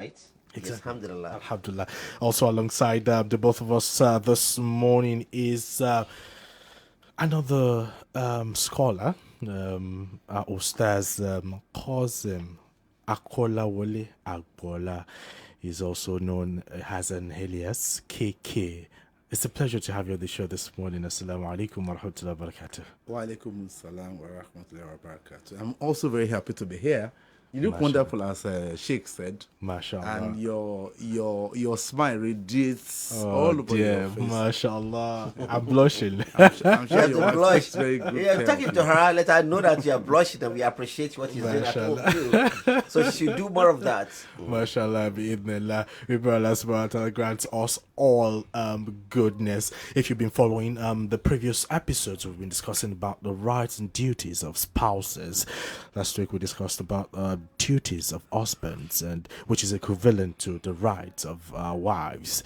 right? Yes, Exactly. alhamdulillah. Alhamdulillah. Also, alongside the both of us this morning is another scholar, Ustaz Qasim Akolawole Agbola. Is also known as an alias KK. It's a pleasure to have you on the show this morning. Assalamu alaikum wa rahmatullahi wa barakatuh. Wa alaikum salam wa rahmatullahi wa barakatuh. I'm also very happy to be here. You look Mashallah. wonderful, as Sheikh said, Mashallah. and your smile radiates Oh all over dear, your face. mashallah. I'm blushing. I'm You sure have your to wife blush. takes very good Yeah, care talking of to you. her, let her know that you are blushing and we appreciate what she's doing at home too. So she should do more of that. Mashallah, bi'idhnillah. We pray Allah subhanahu wa ta'ala grants us all goodness. If you've been following the previous episodes, we've been discussing about the rights and duties of spouses. Last week we discussed about duties of husbands, and which is equivalent to the rights of wives.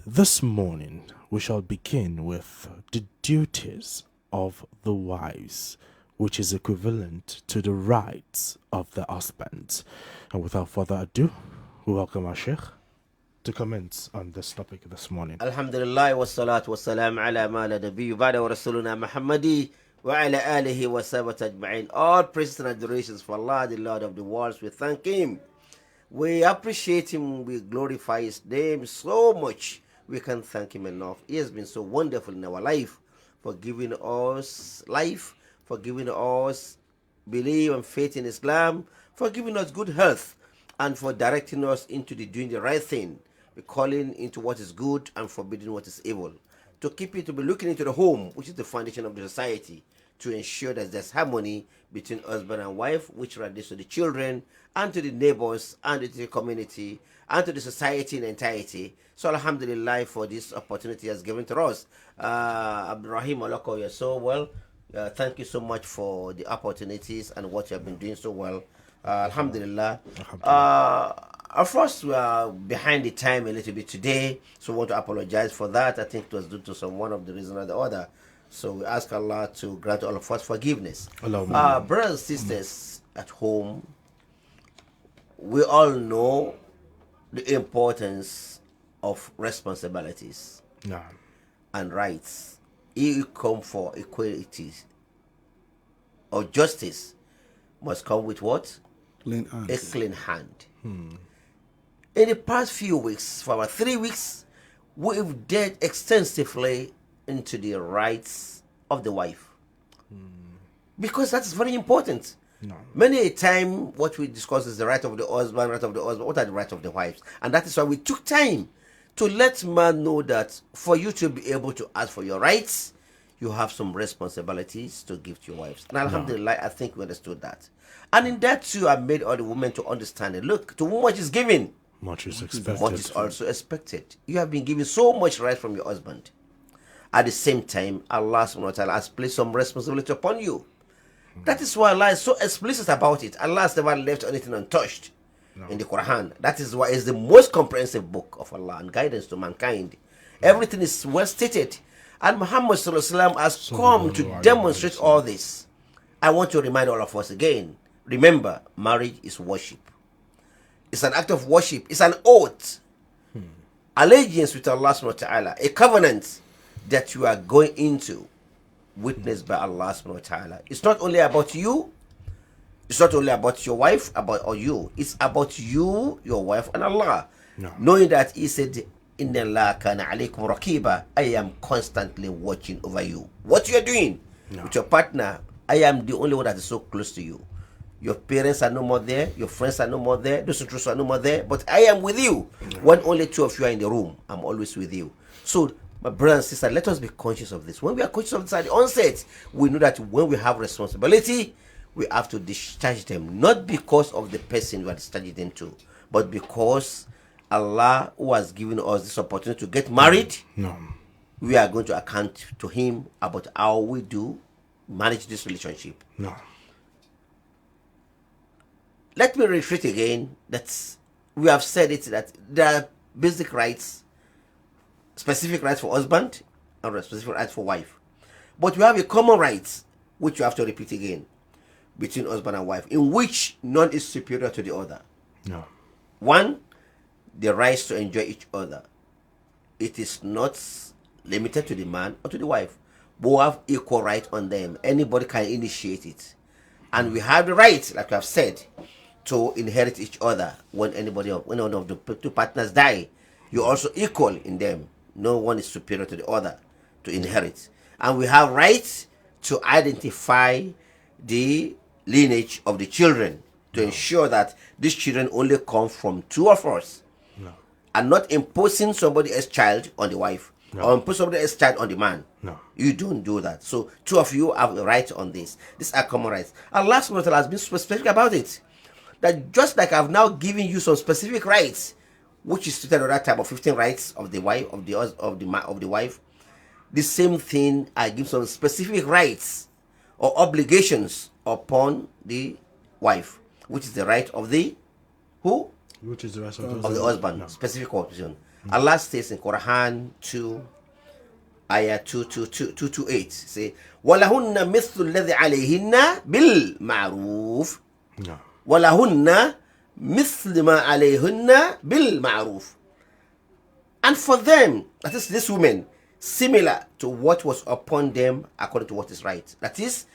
This morning we shall begin with the duties of the wives, which is equivalent to the rights of the husbands. And without further ado, we welcome our Sheikh to comment on this topic this morning. Alhamdulillah wa salatu wa salam ala ma la nabiyyu ba'da wa rasuluna Muhammadi wa ala alihi wa sahbihi ajma'in. All praises and adorations for Allah, the Lord of the worlds. We thank Him. We appreciate Him. We glorify His name so much. We can't thank Him enough. He has been so wonderful in our life, for giving us life, for giving us belief and faith in Islam, for giving us good health, and for directing us into doing the right thing, calling into what is good and forbidding what is evil. To keep it, to be looking into the home, which is the foundation of the society, to ensure that there's harmony between husband and wife, which radiates to the children and to the neighbors and to the community and to the society in entirety. So alhamdulillah for this opportunity has given to us. Abdurrahim Alako, you're so well. Thank you so much for the opportunities and what you have been doing so well. Alhamdulillah. First, we are behind the time a little bit today, so we want to apologize for that. I think it was due to one of the reason or the other. So we ask Allah to grant all of us forgiveness. Allahumma. Brothers and sisters at home, we all know the importance of responsibilities No. and rights. He come for equality or justice must come with what? Clean A hands. clean hand. In the past few weeks, for about 3 weeks, we've delved extensively into the rights of the wife. Because that's very important. No. Many a time, what we discuss is the right of the husband, right of the husband. What are the rights of the wives? And that is why we took time to let man know that for you to be able to ask for your rights, you have some responsibilities to give to your wives. And alhamdulillah, I think we understood that. And in that too, I made all the women to understand it. Look, to whom much is given, Much is expected. much is also expected. You have been given so much right from your husband. At the same time, Allah subhanahu wa ta'ala has placed some responsibility upon you. That is why Allah is so explicit about it. Allah has never left anything untouched in the Quran. That is why it's the most comprehensive book of Allah and guidance to mankind. Everything is well stated. And Muhammad sallallahu alaihi wasallam has come to demonstrate all this. I want to remind all of us again. Remember, marriage is worship. It's an act of worship. It's an oath. Allegiance with Allah subhanahu wa ta'ala. A covenant that you are going into, witnessed by Allah subhanahu wa ta'ala. It's not only about you. It's not only about your wife, or you. It's about you, your wife, and Allah. No. Knowing that He said, Inna Allah kana alaykum raqiba. I am constantly watching over you. What you are doing with your partner, I am the only one that is so close to you. Your parents are no more there. Your friends are no more there. Those who are no more there. But I am with you. When only two of you are in the room, I'm always with you. So, my brother and sister, let us be conscious of this. When we are conscious of this at the onset, we know that when we have responsibility, we have to discharge them. Not because of the person we are discharging them to, but because Allah, who has given us this opportunity to get married, No. we are going to account to Him about how we do manage this relationship. No. Let me repeat again that we have said it that there are basic rights, specific rights for husband and specific rights for wife. But we have a common right, which you have to repeat again, between husband and wife, in which none is superior to the other. No. One, the rights to enjoy each other. It is not limited to the man or to the wife. Both have equal right on them. Anybody can initiate it. And we have the right, like we have said, to inherit each other when when one of the two partners die. You're also equal in them. No one is superior to the other to inherit. And we have rights to identify the lineage of the children to ensure that these children only come from two of us. And not imposing somebody else's child on the wife or impose somebody else's child on the man. No. You don't do that. So two of you have a right on this. These are common rights. Allah subhanahu wa ta'ala has been specific about it. That just like I've now given you some specific rights, which is stated on that type of 15 rights of the wife of the wife, the same thing I give some specific rights or obligations upon the wife, which is the right of the who? Which is the rest Of the husband. Specific option. Allah states in Quran 2, ayah 228, say, وَلَهُنَّ مِثْلُ الَّذِي عَلَيْهِنَّ بِالْمَعْرُوفِ No. وَلَهُنَّ مِثْلُ مَا عَلَيْهِنَّ بِالْمَعْرُوفِ. And for them, that is this woman, similar to what was upon them according to what is right. That is,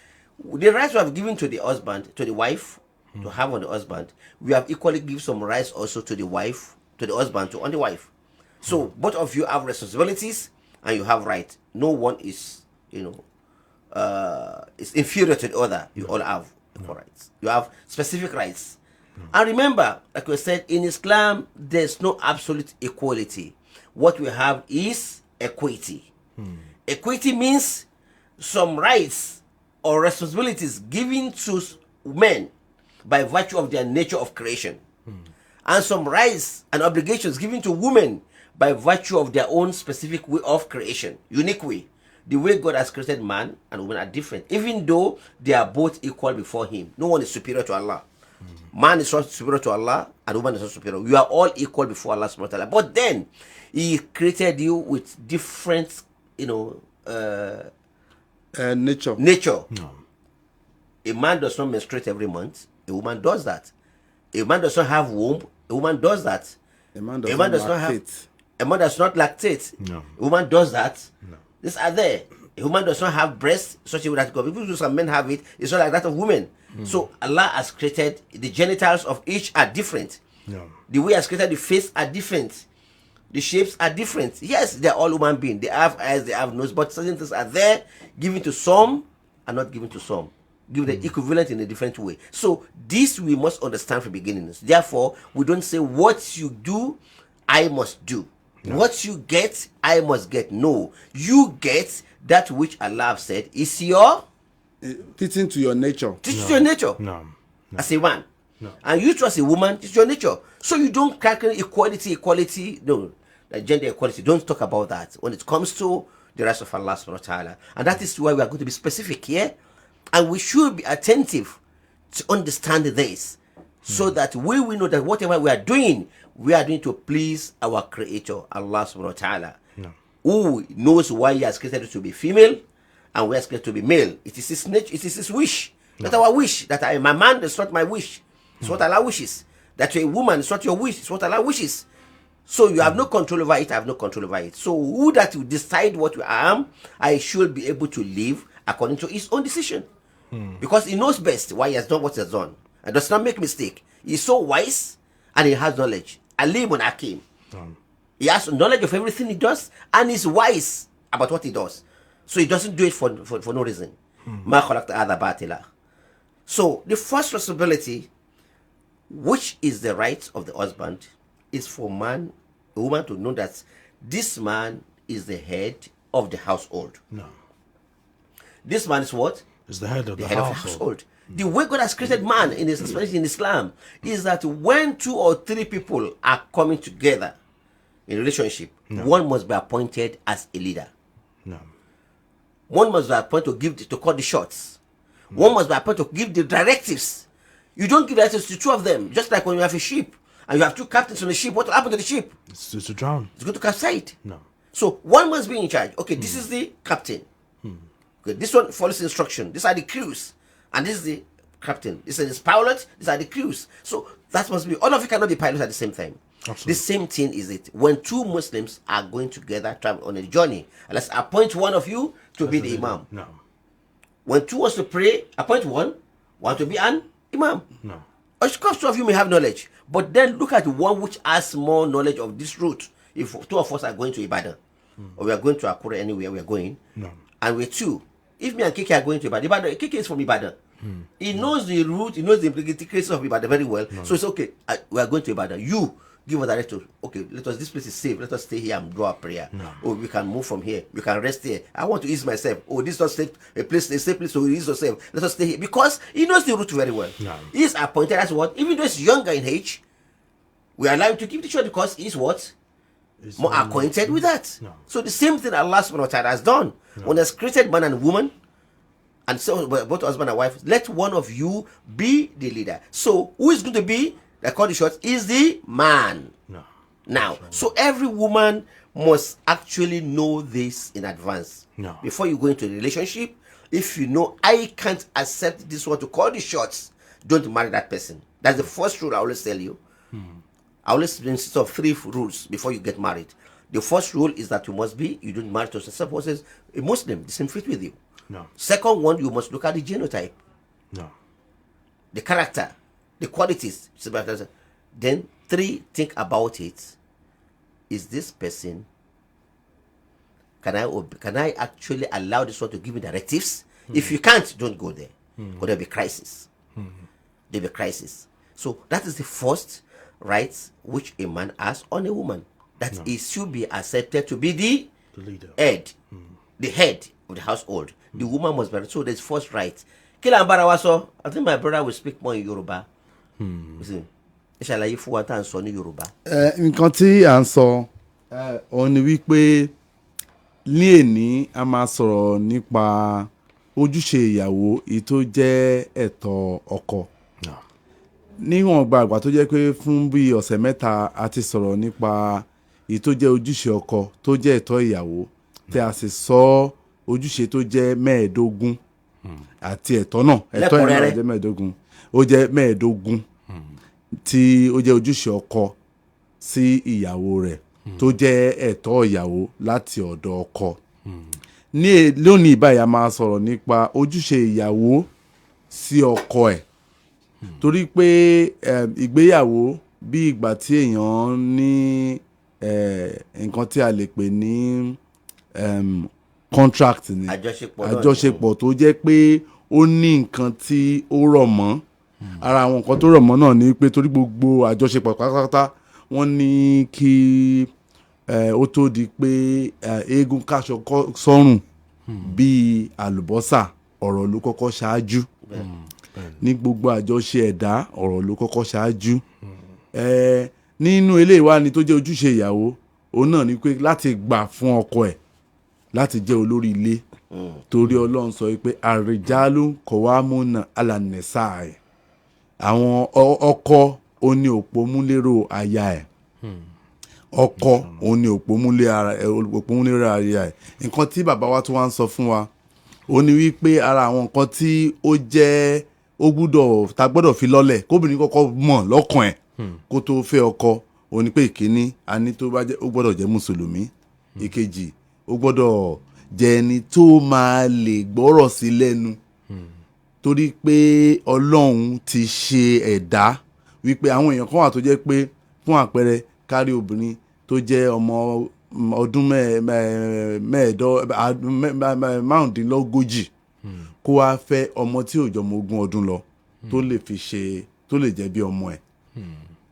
the rights we have given to the husband, to the wife, to have on the husband, we have equally given some rights also to the wife, to the husband, to on the wife. So both of you have responsibilities and you have rights. No one is, is inferior to the other. You all have equal rights. You have specific rights. And remember, like we said, in Islam, there's no absolute equality. What we have is equity. Equity means some rights or responsibilities given to men by virtue of their nature of creation, and some rights and obligations given to women by virtue of their own specific way of creation, unique way. The way God has created man and woman are different, even though they are both equal before Him. No one is superior to Allah. Man is not superior to Allah, and woman is not superior. You are all equal before Allah subhanahu wa ta'ala. But then He created you with different, nature. No. A man does not menstruate every month. A woman does that. A man does not have womb. A woman does that. A man does not lactate. A man does not lactate. No. A woman does that. No. These are there. A woman does not have breasts, such a way that God. Even some men have it, it's not like that of women. So Allah has created the genitals of each are different. No. The way He has created the face are different. The shapes are different. Yes, they're all human beings. They have eyes, they have nose, but certain things are there, given to some and not given to some. Give the equivalent in a different way. So this we must understand from beginnings. Therefore, we don't say what you do, I must do. No. What you get, I must get. No, you get that which Allah have said is your Fitting to your nature. This is your nature. No. As a man. No. And you too as a woman, it's your nature. So you don't calculate equality. No, like gender equality. Don't talk about that when it comes to the rest of Allah subhanahu wa ta'ala. And that is why we are going to be specific here. And we should be attentive to understand this, so that we know that whatever we are doing to please our Creator, Allah subhanahu wa ta'ala, who knows why He has created us to be female and we are created to be male. It is His nature, it is His wish. Not our wish. That I am a man, that's not my wish. It's what Allah wishes. That you're a woman, it's not your wish, it's what Allah wishes. So you have no control over it, I have no control over it. So who that will decide what I am, I should be able to live according to His own decision. Because He knows best why He has done what He has done. And does not make mistake. He is so wise and He has knowledge. Alimun Hakim. He has knowledge of everything He does and is wise about what He does. So He doesn't do it for no reason. Ma khalaqta hadha batila. So the first responsibility, which is the right of the husband, is for a woman to know that this man is the head of the household. No. This man is what? Is the head of the head of the household. The way God has created man, especially in Islam, is that when 2 or 3 people are coming together in relationship, one must be appointed as a leader. No. One must be appointed to call the shots. One must be appointed to give the directives. You don't give directives to 2 of them. Just like when you have a ship and you have 2 captains on the ship, what will happen to the ship? It's to drown. It's going to capsize. No. So one must be in charge. Okay, this is the captain. Okay, this one follows instruction. These are the crews. And this is the captain. This is his pilot. These are the crews. So That must be, all of you cannot be pilots at the same time. Absolutely. The same thing is it. When two Muslims are going together, travel on a journey, let's appoint one of you to be the imam. No. When two wants to pray, appoint one to be an imam. No. Of course, two of you may have knowledge, but then look at the one which has more knowledge of this route. If two of us are going to Ibadan, or we are going to Akure, anywhere we are going, No. and we're two, if me and Kiki are going to Ibadan, Kiki is from Ibadan. He knows the route, he knows the implications of Ibadan very well. So it's okay. We are going to Ibadan. You give us direction. Okay, this place is safe. Let us stay here and do our prayer. Or we can move from here. We can rest here. I want to ease myself. Oh, this is not safe. A safe place, so ease yourself. Let us stay here. Because he knows the route very well. No. He is appointed as what? Even though he's younger in age, we are allowed to give the shot because he's what? It's More acquainted with that. No. So the same thing Allah subhanahu wa ta'ala has done. When He has created man and woman, and so both husband and wife, let one of you be the leader. So who is going to be the call the shots is the man. No. Now, so every woman must actually know this in advance. No. Before you go into a relationship, if you know I can't accept this one to call the shots, don't marry that person. That's the first rule I always tell you. I always insist of 3 rules before you get married. The first rule is that you don't marry to someone who is a Muslim, the same faith with you. No. Second one, you must look at the genotype, No. the character, the qualities. Then 3, think about it. Is this person, can I actually allow this one to give me directives? If you can't, don't go there. Or there'll be crisis. There'll be crisis. So that is the first right which a man has on a woman. That he should be accepted to be the leader. head. The head of the household. The woman must be. So there's first right. Kila mbara waso. I think my brother will speak more in Yoruba. Ìṣàlàyé fún wa tá à ń sọ ní Yorùbá. Nǹkan tí à ń sọ òun ni wípé ní èní a máa sọ̀rọ̀ nípa ojúṣe ìyàwó èyí tó jẹ́ ẹ̀tọ́ ọkọ. No. Níwọ̀n gbàgbà tó jẹ́ pé fún bí ọ̀sẹ̀ mẹ́ta a ti sọ̀rọ̀ nípa èyí tó jẹ́ ojúṣe ọkọ tó jẹ́ ẹ̀tọ́ ìyàwó tí a sì sọ ojúṣe tó jẹ́ 15 àti ẹ̀tọ́ náà ẹ̀tọ́ yẹn náà jẹ́ 15 ó jẹ́ 15 tí ó jẹ́ ojúṣe ọkọ sí ìyàwó rẹ̀ tó jẹ́ ẹ̀tọ́ ìyàwó láti ọ̀dọ̀ ọkọ. Lónìí báyìí a máa sọ̀rọ̀ nípa ojúṣe ìyàwó sí ọkọ ẹ̀ torí pé ìgbéyàwó bí ìgbà tí èèyàn ní nǹkan tí a lè pè ní contract ni àjọṣepọ̀ tó jẹ́ pé ó ní nǹkan tí ó rọ̀ mọ́. Ara àwọn nǹkan tó rọ̀ mọ́ náà ni pé torí gbogbo àjọṣepọ̀ pátápátá wọ́n ní kí ó tó di pé eégún káṣọ sọ́rùn bíi àlùbọ́sà ọ̀rọ̀ ló kọ́kọ́ ṣáájú. Ní gbogbo àjọṣe ẹ̀dá ọ̀rọ̀ ló kọ́kọ́ ṣáájú. Nínú eléyìí wá ni tó jẹ́ ojúṣe ìyàwó òun náà ni pé láti gbà fún ọkọ ẹ̀ láti jẹ́ olórí ilé torí Ọlọ́run sọ pé àrìjálù kọ̀wámúnà alànẹ̀sáà ẹ̀ àwọn ọkọ òní òpómúlérò aya ẹ̀ ọkọ òní òpómúlérò aya ẹ̀. Nǹkan tí bàbá wa tún wá ń sọ fún wa ó ní wípé ara àwọn nǹkan tí ó jẹ́ ta gbọ́dọ̀ fi lọ́lẹ̀ kóbìnrin kọ́kọ́ mọ̀ lọ́kàn ẹ̀ kó tó fẹ́ ọkọ ó ní pé ìkíní a ní tó bá jẹ́ ó gbọ́dọ̀ jẹ́ mùsùlùmí. Ìkejì ó gbọ́dọ̀ jẹ́ ẹni tó máa lè gbọ́rọ̀ sí lẹ́nu torí pé Ọlọ́run ti ṣe ẹ̀dá wípé àwọn èèyàn kan wà tó jẹ́ pé fún àpẹẹrẹ kárí obìnrin tó jẹ́ ọmọ ọdún márùndínlógójì kó wá fẹ́ ọmọ tí ò jọmọ 20 ọdún lọ tó lè jẹ́ bí ọmọ ẹ̀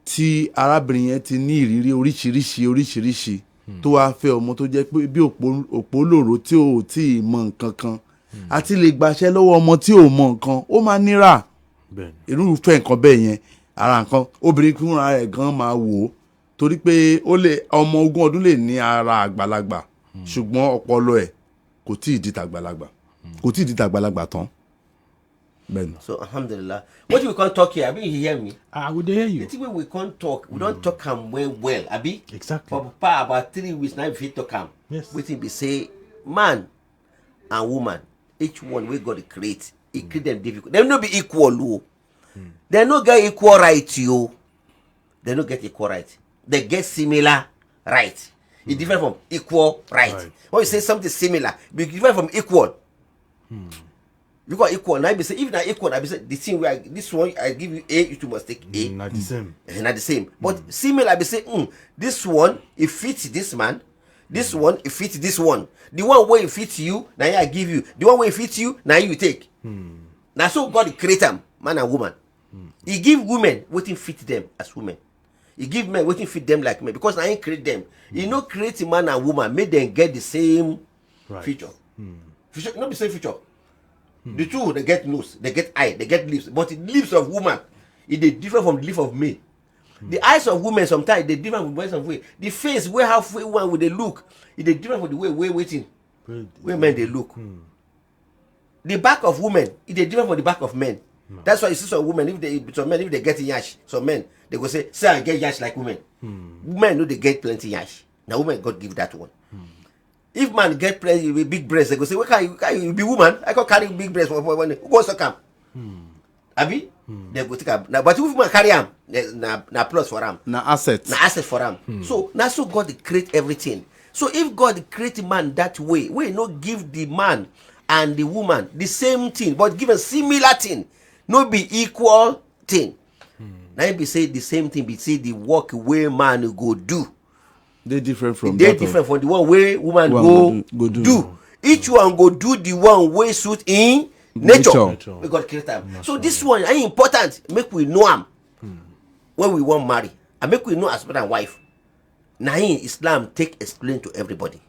tí arábìnrin yẹn ti ní ìrírí oríṣiríṣi tó wá fẹ́ ọmọ tó jẹ́ pé bí òpó lòró tí ò tí ì mọ nǹkan kan àti lè gbàṣẹ lọ́wọ́ ọmọ tí ò mọ nǹkan ó máa níra irúfẹ́ nǹkan bẹ́ẹ̀ yẹn ara nǹkan obìnrin fúnra rẹ̀ gan máa wò ó torí pé ọmọ 20 ọdún lè ní ara àgbàlagbà ṣùgbọ́n ọpọlọ ẹ̀ kò tí ì di tàgbàlagbà tán. So alhamdulillah, what we can't talk here, Abi, you hear me? I would hear you. The thing we can't talk, we don't talk am well, Abi. Exactly. For about 3 weeks now, if you talk am, yes. Wetin be say man and woman, each one we got to create. He create them difficult. They no be equal, They no get equal right, you. they don't get equal right. They get similar right. It's different from equal right. When you say something similar, it's different from equal. Because equal, now be say if not equal, I be say the thing where this one I give you A, you two must take A. Not the same. Not the same. But similar, I be say this one it fits this man. This one it fits this one. The one where it fits you, now I give you. The one where it fits you, now you take. Now so God create them, man and woman. He give women what fit them as women. He give men what fit them like men because I ain't create them. He no create man and woman, make them get the same feature. Feature, not the same feature. The two they get nose, they get eye, they get lips, but the lips of woman it is different from the lip of men. The eyes of women sometimes they different from the eyes of women. The face where halfway one with they look, it is different from the way waiting. Where men they look. The back of women it is different from the back of men. That's why you see some women some men if they get yash, some men they go say I get yash like women. Women know they get plenty yash. Now women God give that one. If man get plenty with big breasts, they go say, "Where can you be woman? I can carry big breasts for when who goes to come?" Abi, they go take am. But if man carry am, na plus for am. Na asset. Na asset for am. So now so God create everything. So if God create man that way, we not give the man and the woman the same thing, but give a similar thing, no be equal thing. Now be say the same thing, be say the work way man go do. They different from they different from the one way woman go do. Each one go do the one way suit in nature. We got create them. So this one is important. Make we know am when we want marry, and make we know husband and wife. Now in Islam take explain to everybody.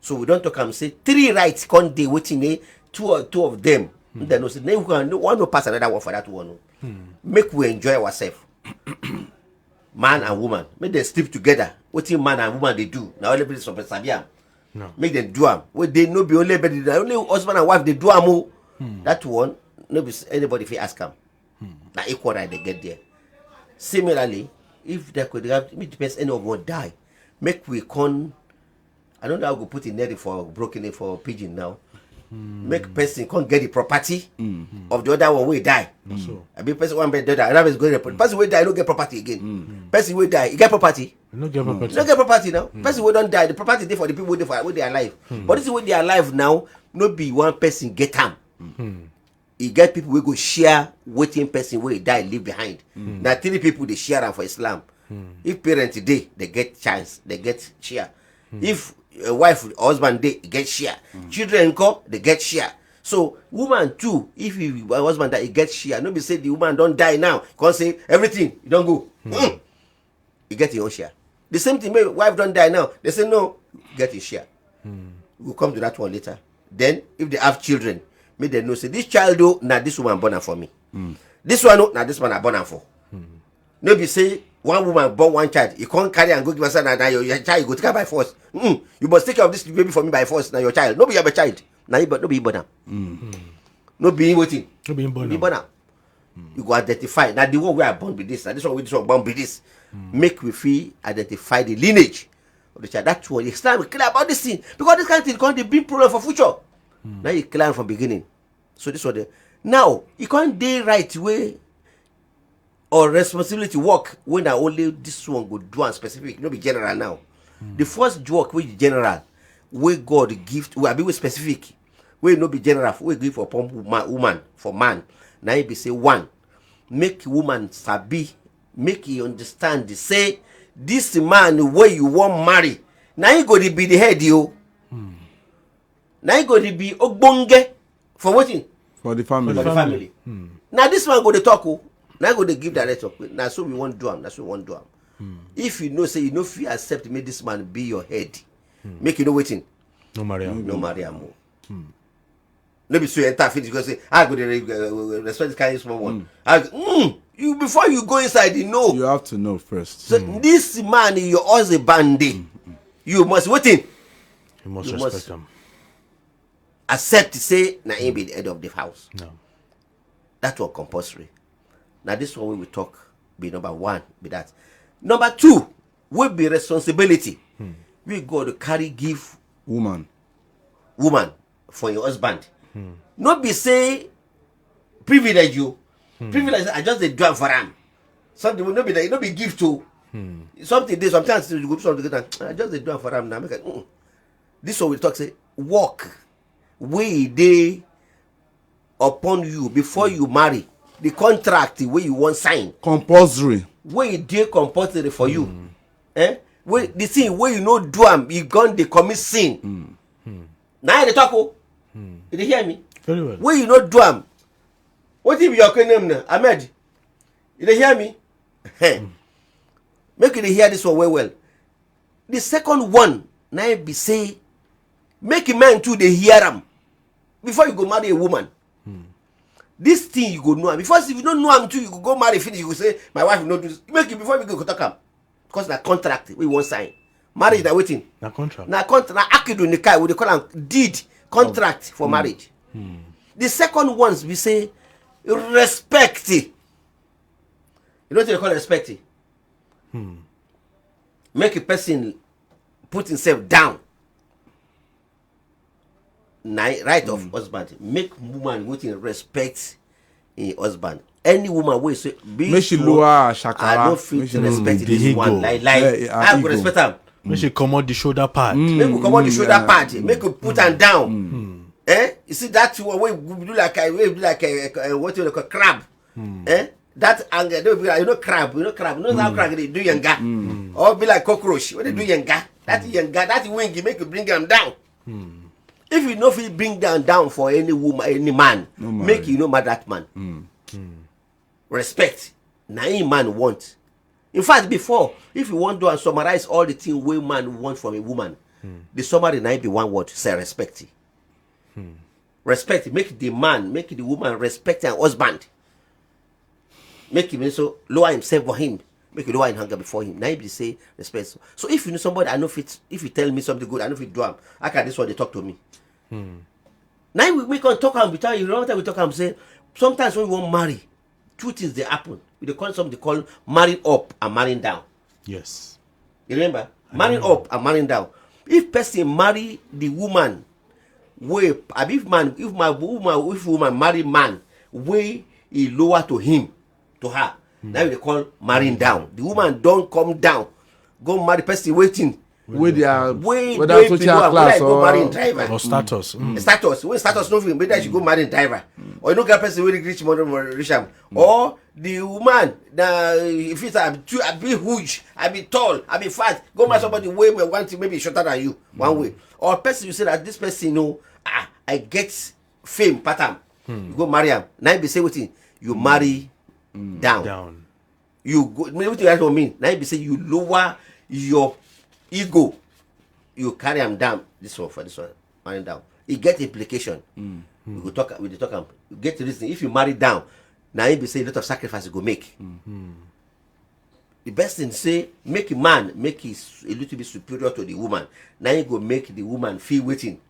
So we don't talk and say 3 rights can't dey waiting two of them. Then no say one no pass another one for that one. Make we enjoy ourselves. Man and woman, make them sleep together. What man and woman they do? Now only people from Sabiam. No. Make them do am. What they no be only better. Only husband and wife they do am. That one, no be anybody if ask them. Now equal right they get there. Similarly, if they could have, it depends any of one die. Make we con. I don't know how to put in there for broken it for pigeon now. Make person can't get the property of the other one will die. I mean person one better die, another is going to person will die, don't get property again. Person will die, you get property. No get property. No get property now. Person will don't die, the property there for the people where they are alive. But this is when they are alive now, no be one person get them. You get people will go share waiting person where he die leave behind. Now 3 people they share them for Islam. If parents today they get chance, they get share. If a wife husband they get share. Children come they get share. So woman too, if you husband that he get share, nobody say the woman don't die now. Can't say everything you don't go. You get your own share. The same thing, maybe wife don't die now. They say no, get your share. We'll come to that one later. Then if they have children, make them know say this child though, now this woman born for me. This one now this one I born for. Nobody say one woman born one child, you can't carry and go give us now your child, you go take her by force. You must take care of this baby for me by force. Now your child, nobody have a child. Now you no be born. No be waiting. No be born. You go identify. Now the one where I born with this, and this one with this one born with this. Make we feel identify the lineage of the child. That's what Islam is clear about this thing. Because this kind of thing can't be problem for future. Now you clear from beginning. So this was the now you can't do right way or responsibility work when I only this one go do and specific, not be general now. The first work which general, where God gift, we be with specific, where no be general, we give for woman, for man. Now you be say one, make woman sabi, make you understand, say this man where you want marry. Now you go to be the head you. Now you go to be ogbonge for waiting. For the family. For the family. Now this one go to talk. Now go to give direction. Now so we want to do him. That's what we want to do him. If you know say you know if you accept make this man be your head, make you know waiting. No marry. No marry am. No be so you enter finish because say I go to respect this kind of small one. You before you go inside you know. You have to know first. So this man your husband you must waiting. You must respect him. Accept to say na him be the head of the house. No. That's what compulsory. Now this one we will talk be number 1 be that. Number 2 will be responsibility. We go to carry give woman for your husband. Not be say privilege you. Privilege I just dey do am for am. Something will not be like, not be gift to. Something they sometimes you go something I just they do it for them now. This one we talk say work way they upon you before you marry. The contract the way you want sign. Compulsory. Way they compulsory for you. Wey the thing wey you no do am you gone dey commit sin. Now they talk you dey hear me? Very well. Wey you no do am wetin be your name na Ahmed? You dey hear me? Make you dey hear this one well. The second one na be say make a man too dey hear am before you go marry a woman. This thing you go know am because if you don't know am too you go marry finish you go say my wife no do this. Make it before we go talk am. Because na contract we wan sign. Marriage na wetin? Na contract. Na contract na akidu nikah we dey call am deed contract for marriage. The second ones we say respect. You know what they call respect? Make a person put himself down. Right of husband. Make woman wetin respect a husband. Any woman wey say Make she lower shakara. I don't fit respect the this ego. one like I go respect am. Make she comot the shoulder pad. Make we comot the shoulder pad. Make we put am down. You see that one wey do like what you call crab. That anger don't be like crab. You know how crab dey do yanga. Or be like cockroach when they do yanga. That wing make you bring am down. If you no fit bring down for any woman, any man, make you no mad that man. Respect. Na him man want. In fact, before, if you want to summarize all the things wey man want from a woman, the summary na be one word: say respect. Respect. Make the man, make the woman respect her husband. Make him so lower himself for him. Make you lower in hunger before him. Now he say respect. So if you know somebody, I know fit. If you tell me something good, I know fit do am. How can this one they talk to me? Now we can talk am between you. Remember we talk am say sometimes when we want marry, two things they happen. We call something they call marrying up and marrying down. Yes. You remember? Marrying up and marrying down. If person marry the woman, if woman marry man, way he lower to him, to her. Now they call marrying down. The woman don't come down, go marry person waiting. With their whether social class go marry driver Or status. status when status no fit maybe she go marry driver or you no get person wey reach mother reach am or the woman if it's I be huge I be tall I be fat go marry somebody wey want to maybe shorter than you one way or person you say that this person know I get fame pattern you go marry am na be say wetin you marry down you go wetin that one mean na be say you lower your ego, you carry him down. This one for this one, marry down. It get implication. We go talk. We talk. You get the reason. If you marry down, now you be say a lot of sacrifice you go make. The best thing say make a man make it a little bit superior to the woman. Now you go make the woman feel waiting,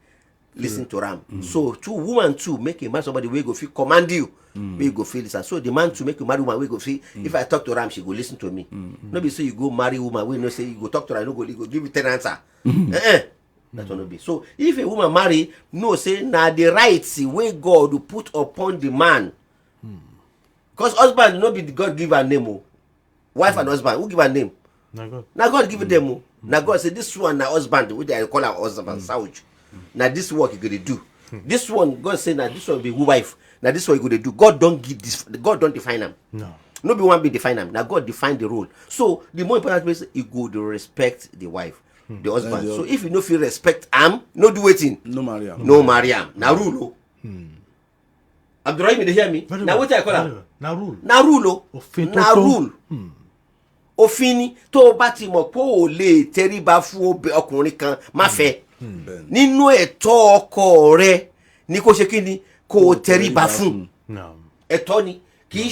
listen to ram. So two woman too make a man somebody wey go feel command you. Wey go feel listen. So the man to make you marry woman wey go feel if I talk to ram she go listen to me. No be say you go marry woman wey no say you go talk to her no go give you 10 answer. That will not be. So if a woman marry no say na the rights wey God put upon the man. Because husband no be the God give her name o. Wife and husband who give her name? Na God give them o. Na God say this one na husband wey they call her husband Sauj. Na this work you go dey do. This one God say na this one be wife. Now this is what you go to do. God don't give this. God don't define them. No be one be define them. Now God define the role. So the more important is you go to respect the wife, the husband. So if you no feel respect no do waiting. No marry am. No marry am. Now rule. Abdurrahim, they hear me? Now what I call am? Now rule. Now rule. Now rule. Òfin tó bá ti mọ̀ pé ó lè tẹríba fún ọkùnrin kan má fẹ́. Nínú ẹ̀tọ́ ọkọ rẹ̀ ní kó ṣe kíni kó tẹríba fún. Ẹ̀tọ́ ni kì í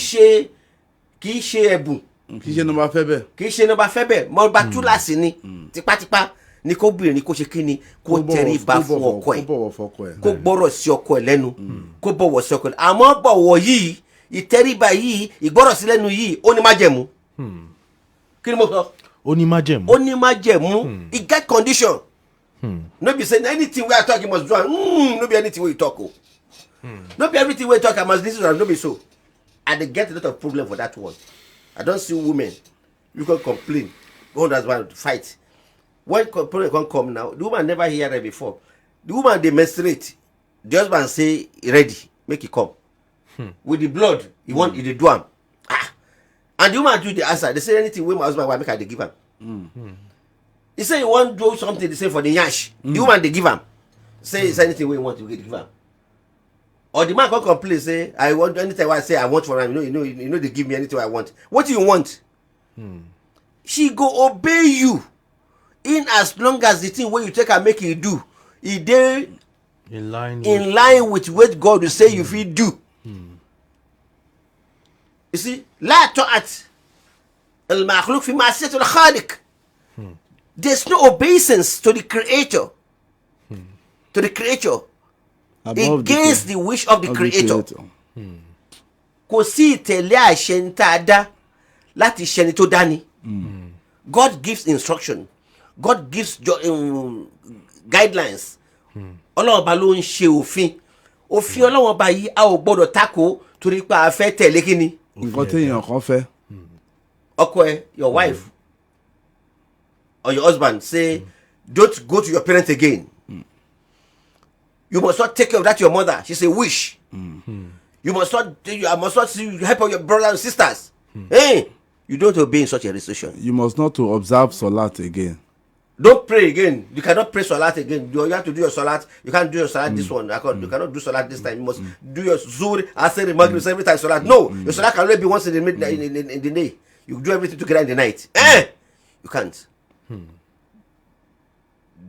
ṣe ẹ̀bùn. Kì í ṣe nọmba fẹ́ bẹ́ẹ̀. Kì í ṣe nọmba fẹ́ bẹ́ẹ̀. Mo bá túláàsì ni tipátipá ni kó bìnrin kó ṣe kíni kó tẹríba fún ọkọ ẹ̀. Kó gbọ́rọ̀ sí ọkọ ẹ̀ lẹ́nu. Kó bọ̀wọ̀ sí ọkọ ẹ̀. Àmọ́ bọ̀wọ̀ yìí ìtẹríba yìí ìgbọ́rọ̀ sí lẹ́nu yìí ó ní májẹ̀mú. Kí ni mo sọ? Ó ní májẹ̀mú. Ó ní májẹ̀mú. It get condition. No be say anything wey I talk you must do am. No be anything wey you talk o. No be everything wey you talk I must listen to am. No be so. And they get a lot of problem for that one. I don't see women. You can complain. Go husband fight. When problem can come now, the woman never hear that before. The woman they menstruate. The husband say ready, make it come. With the blood, he want they do am. And the woman do the answer. They say anything wey my husband want make I dey give am. He say he want do something. They say for the yash. The woman they give am. Say it's anything wey he want to give am. Or the man can complain say I want anything I say I want for him. You know they give me anything I want. What do you want? She go obey you in as long as the thing wey you take and make you do e dey in line with what God will say you fit do. You see, لا طاعة المخلوق في معصية الخالق. There's no obeisance to the creator. To the creator. Against the wish of the creator. Kò sí ìtẹ̀lé àṣẹ ń tá a dá láti ṣẹni tó dání. God gives instruction. God gives guidelines. Ọlọ́run ọba ló ń ṣe òfin. Òfin Ọlọ́run ọba yìí a ò gbọ́dọ̀ tako torí pé a fẹ́ tẹ̀lé kíni. Nǹkan téèyàn kan fẹ́. Ọkọ ẹ, your wife or your husband say don't go to your parents again. You must not take care of that your mother. She's a wish. You must not help your brothers and sisters. Hey, you don't obey in such a restriction. You must not to observe Salat again. Don't pray again. You cannot pray Salat again. You have to do your Salat. You can't do your Salat this one. You cannot do Salat this time. You must do your Zuhr, Asr, Maghrib every time Salat. No, your Salat can only be once in the day. You do everything together in the night. You can't.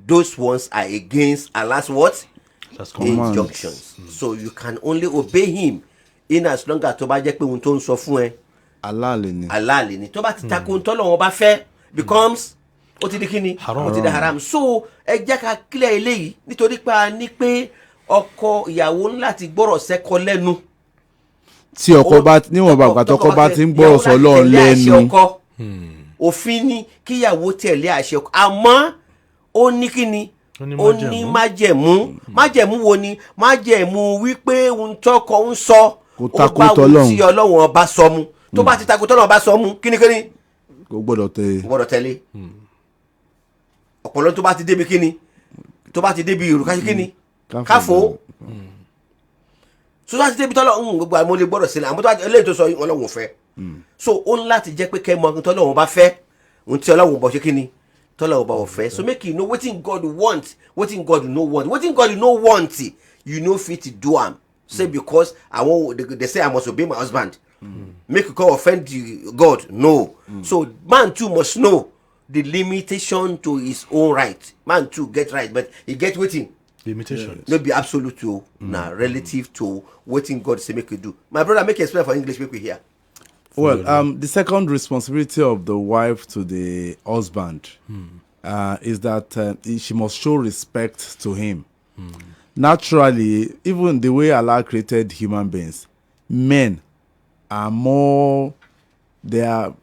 Those ones are against Allah's what? Injunctions. So you can only obey him in as long as tó bá jẹ́ pé ohun tó ń sọ fún ẹ Halal ni. Halal ni. Tó bá ti tako ohun t'Ọlọ́run bá fẹ́ becomes ó ti di kíni? Ó ti di haram. So ẹ jẹ́ ká clear eléyìí nítorí pé a ní pé ọkọ ìyàwó ńlá ti gbọ́rọ̀ sẹ́kọ lẹ́nu. Tí ọkọ bá níwọ̀n bàgbà tọkọ bá ti ń gbọ́rọ̀ sọ́lọ́run lẹ́nu. Òfin ni kíyàwó tẹ̀lé àṣẹ ọkọ. Àmọ́ ó ní kíni? Ó ní májẹ̀mú wo ni? Májẹ̀mú wípé ohun tọkọ ń sọ ó bá ohun tí Ọlọ́run ọba sọ mu. Tó bá ti tako t'Ọlọ́run ọba sọ mu kíni? Kò gbọ́dọ̀ tẹ̀lé. Ọ̀pọ̀lọ́ tó bá ti débi kíni? Tó bá ti débi òrùka kíni? Káfó. So láti débi t'Ọlọ́run gbogbo àmọ́ lè gbọ́dọ̀ sílẹ̀ àmọ́ tó bá eléyìí tó sọ Ọlọ́run fẹ́. So ó ń láti jẹ́ pé kẹ́ mọ ohun t'Ọlọ́run bá fẹ́ ohun tí Ọlọ́run bọ̀ ṣe kíni? T'Ọlọ́run bá ò fẹ́. So make you know wetin God want, wetin God no want. Wetin God no want, you no fit do am. Say because they say I must obey my husband. Make you come offend God. No. So man too must know the limitation to his own right. Man too get right, but he get wetin? Limitations. No be absolute to relative to wetin God say make you do. My brother, make you explain for English, make we hear. Well, the second responsibility of the wife to the husband is that she must show respect to him. Naturally, even the way Allah created human beings, men are more, they are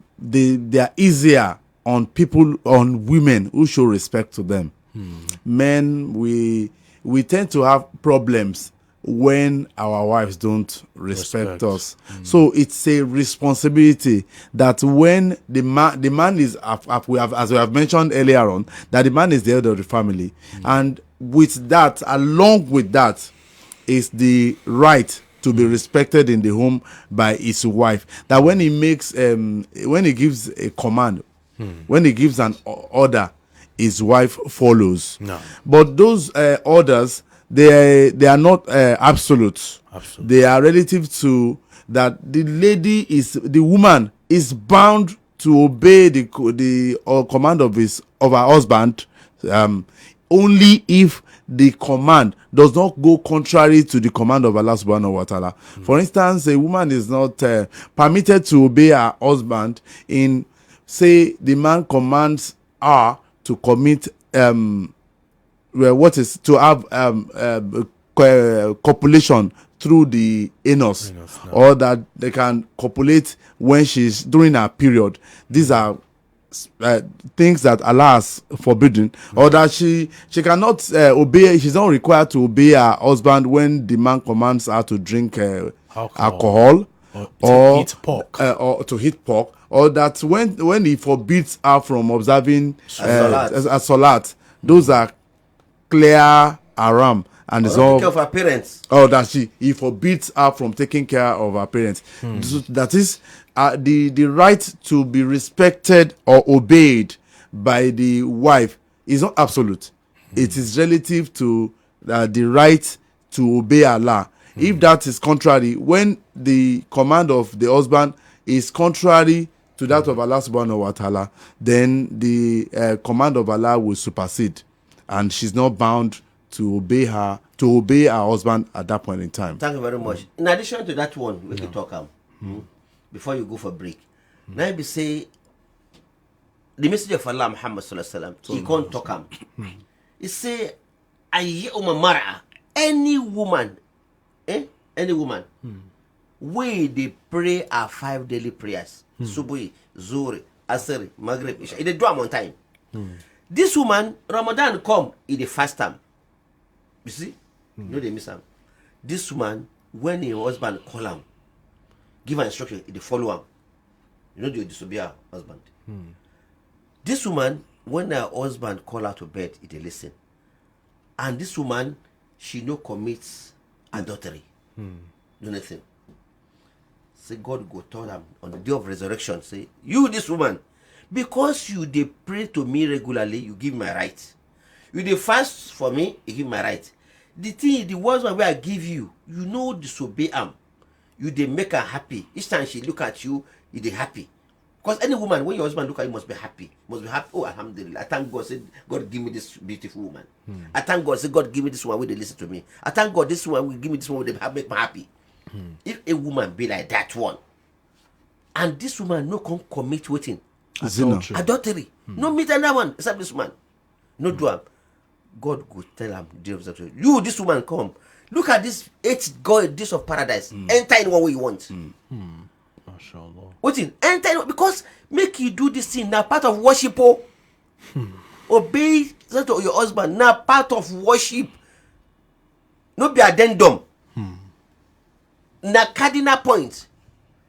easier on people, on women who show respect to them. Men, we tend to have problems when our wives don't respect us. So it's a responsibility that when the man is, as we have mentioned earlier on, that the man is the head of the family, and with that, along with that, is the right to be respected in the home by his wife. That when he makes, when he gives a command, when he gives an order, his wife follows. No. But those orders, they are not absolute. They are relative to that the woman is bound to obey the command of her husband only if the command does not go contrary to the command of Allah subhanahu wa ta'ala. For instance, a woman is not permitted to obey her husband in, say, the man commands her to commit to have copulation through the anus, or that they can copulate when she's during her period. These are things that Allah has forbidden, or that she cannot obey. She's not required to obey her husband when the man commands her to drink alcohol or eat pork. Or to eat pork, or that when he forbids her from observing As-salat. as-salat, those are clear haram, and it's Take all care of her parents. or that he forbids her from taking care of her parents. So that is the right to be respected or obeyed by the wife is not absolute. It is relative to the right to obey Allah. If that is contrary, when the command of the husband is contrary to that of Allah subhanahu wa ta'ala, then the command of Allah will supersede, and she's not bound to obey her husband at that point in time. Thank you very much. In addition to that one, we can talk before you go for break. Now we say the message of Allah Muhammad sallallahu alaihi wasallam. He can't talk He say, "Ayyuma mar'a, any woman, where they pray our 5 daily prayers, Subuhi, Zuhri, Asr, Maghrib, Isha. They do them on time. This woman, Ramadan come, in the fast time. You see, no, they miss am. This woman, when her husband call am, give her instruction, they follow am. You know, they disobey her husband. This woman, when her husband call her to bed, they listen. And this woman, she no commits adultery. Do nothing. Say God go tell them on the day of resurrection, say, you this woman, because you they pray to me regularly, you give my right. You they fast for me, you give my right. The words where I give you, you know disobey am. You they make her happy. Each time she look at you, you they happy. Because any woman, when your husband look at you, must be happy. Must be happy. Oh, alhamdulillah. I thank God, say, God give me this beautiful woman. I thank God, say, God give me this one where they listen to me. I thank God, this one will give me this one where they make me happy. If a woman be like that one, and this woman no come commit waiting, adultery. No meet another one except this woman. No do am. God go tell am, you, this woman come. Look at this 8 days of paradise. Enter in one way you want. Waiting, enter because make you do this thing now part of worship. Obey that of your husband now part of worship. No be addendum. Na cardinal point.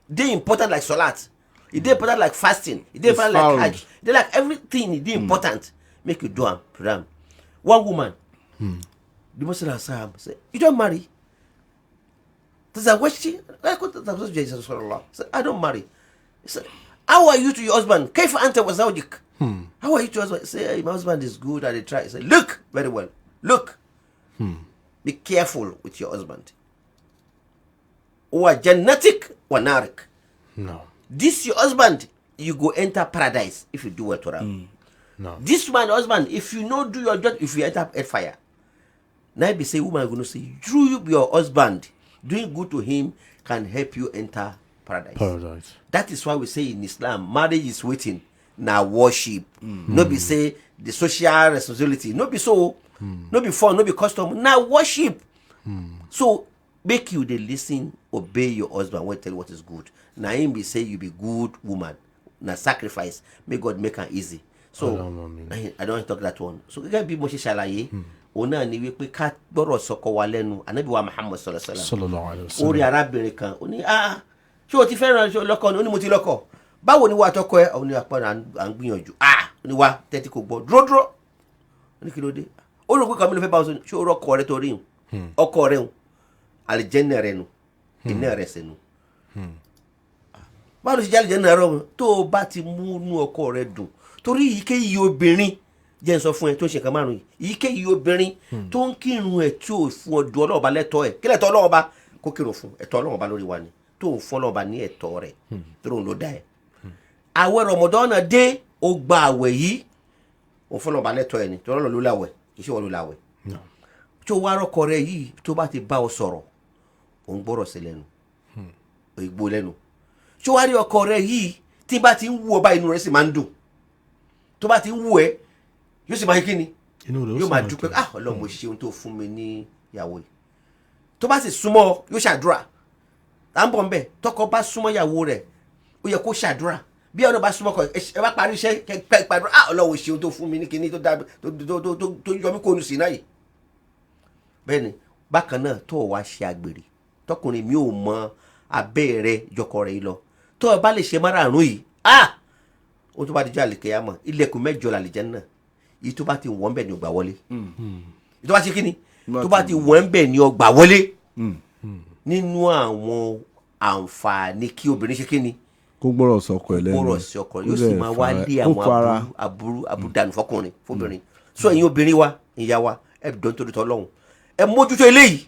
They important like salat. It important like fasting. It important like hajj. They like everything. It important. Make you do am. One woman. The Muslim say, you don't marry. I don't marry. He said, how are you to your husband? Kaifa anta wa zawjik? How are you to your husband? Say, hey, my husband is good and they try. He said, look very well. Look. Be careful with your husband. Wa jannatik wa narik. No. This your husband, you go enter paradise if you do well to him. No. This man husband, if you not do your job, if you enter fire. Now be say woman gonna say, through your husband, doing good to him can help you enter paradise. That is why we say in Islam, marriage is waiting. Now worship. No be say the social responsibility. No be so. No be fun. No be custom. Now worship. So make you they listen, obey your husband when tell you what is good. Now him be say you be good woman. Now sacrifice. May God make her easy. So I don't talk that one. So gẹ́gẹ́ bí mo ṣe ṣàlàyé. Ona ni wípé ká gbọ́rọ̀ sọkọ wa lẹ́nu Ànábì wa Muhammad sallallahu alaihi wasallam. Orí arábìnrin kan ó ní ṣé o ti fẹ́ràn lọ́kọ ni ó ní mo ti lọ́kọ. Báwo ni wà tọkọ ẹ ó ní apá à ń gbìyànjú. Ó ní wá tẹ́tí kò gbọ́ dúró. Ó ní kí ló dé? Ó rò pé kàmí ló fẹ́ bá ọ sọ ṣé o rọ́kọ rẹ torí ọkọ rẹ àlìjẹ́nà rẹ nu iná rẹ sẹ́nu. Báwo ló ṣe jẹ́ àlìjẹ́nà rẹ tó o bá ti mú inú ọkọ rẹ dùn torí èyíkéyìí obìnrin jẹ́ ń sọ fún ẹ tó ń ṣe nǹkan márùn-ún yìí èyíkéyìí obìnrin tó ń kírun ẹ̀ tí ò fún ọdún ọlọ́ọ̀ba lẹ́tọ̀ọ́ ẹ̀ kí lẹ́tọ̀ọ́ ọlọ́ọ̀ba kó kírun fún ẹ̀tọ́ ọlọ́ọ̀ba lórí wa ni tó ń fún ọlọ́ọ̀ba ní ẹ̀tọ́ rẹ̀ tó ń lò dá ẹ̀. àwẹ̀ Ramadan náà dé ó gba àwẹ̀ yìí ó fún ọlọ́ọ̀ba lẹ́tọ̀ọ́ ẹ̀ ni tó ọlọ́ọ̀ ló láwẹ̀ kì í ṣe wọ́n ló láwẹ̀. tó wá rọ́kọ rẹ̀ yìí tó bá ti bá ọ sọ̀rọ̀ òun gbọ́rọ̀ sí lẹ́nu ìgbó lẹ́nu tó wá rí ọkọ rẹ̀ yìí tí bá ti ń wú ọba inú rẹ̀ sì máa ń dùn tó bá ti ń wú ẹ yóò sì máa kí ni yóò máa dúpẹ́ Ọlọ́run mo ṣe ohun tó fún mi ní ìyàwó yìí tó bá sì súnmọ́ yóò ṣàdúrà à ń bọ̀ ń bẹ̀ tọkọ bá súnmọ́ ìyàwó rẹ̀ ó yẹ kó ṣàdúrà bí ọ̀nà bá súnmọ́ kọ ẹ bá parí iṣẹ́ kẹ gbàdúrà Ọlọ́run ṣe ohun tó fún mi ní kíní tó yọ mí kó nu sí náà yìí. bẹ́ẹ̀ ni bákan náà tó o wá ṣe àgbèrè tọkùnrin mi ò mọ abẹ́ rẹ jọkọ rẹ yìí lọ tó o bá lè ṣe márààrún yìí ó tó bá dijọ́ àlìkèyàmọ̀ ilẹ̀kùn mẹ́jọ làlìjẹ́ náà yìí tó bá ti wọ́n bẹ̀ ni ó gbà wọlé yìí tó bá ti kí ni tó bá ti wọ́n bẹ̀ ni ó gbà wọlé nínú àwọn àǹfààní kí obìnrin ṣe kí ni kó gbọ́rọ̀ sọkọ ẹ̀ lẹ́nu gbọ́rọ̀ sí ọkọ yóò sì máa wá lé àwọn àbúdànù fọkùnrin fóbìnrin so ẹ̀yin obìnrin wa ìyá wa ẹ dán torí tọ́lọ́hún ẹ mójútó eléyìí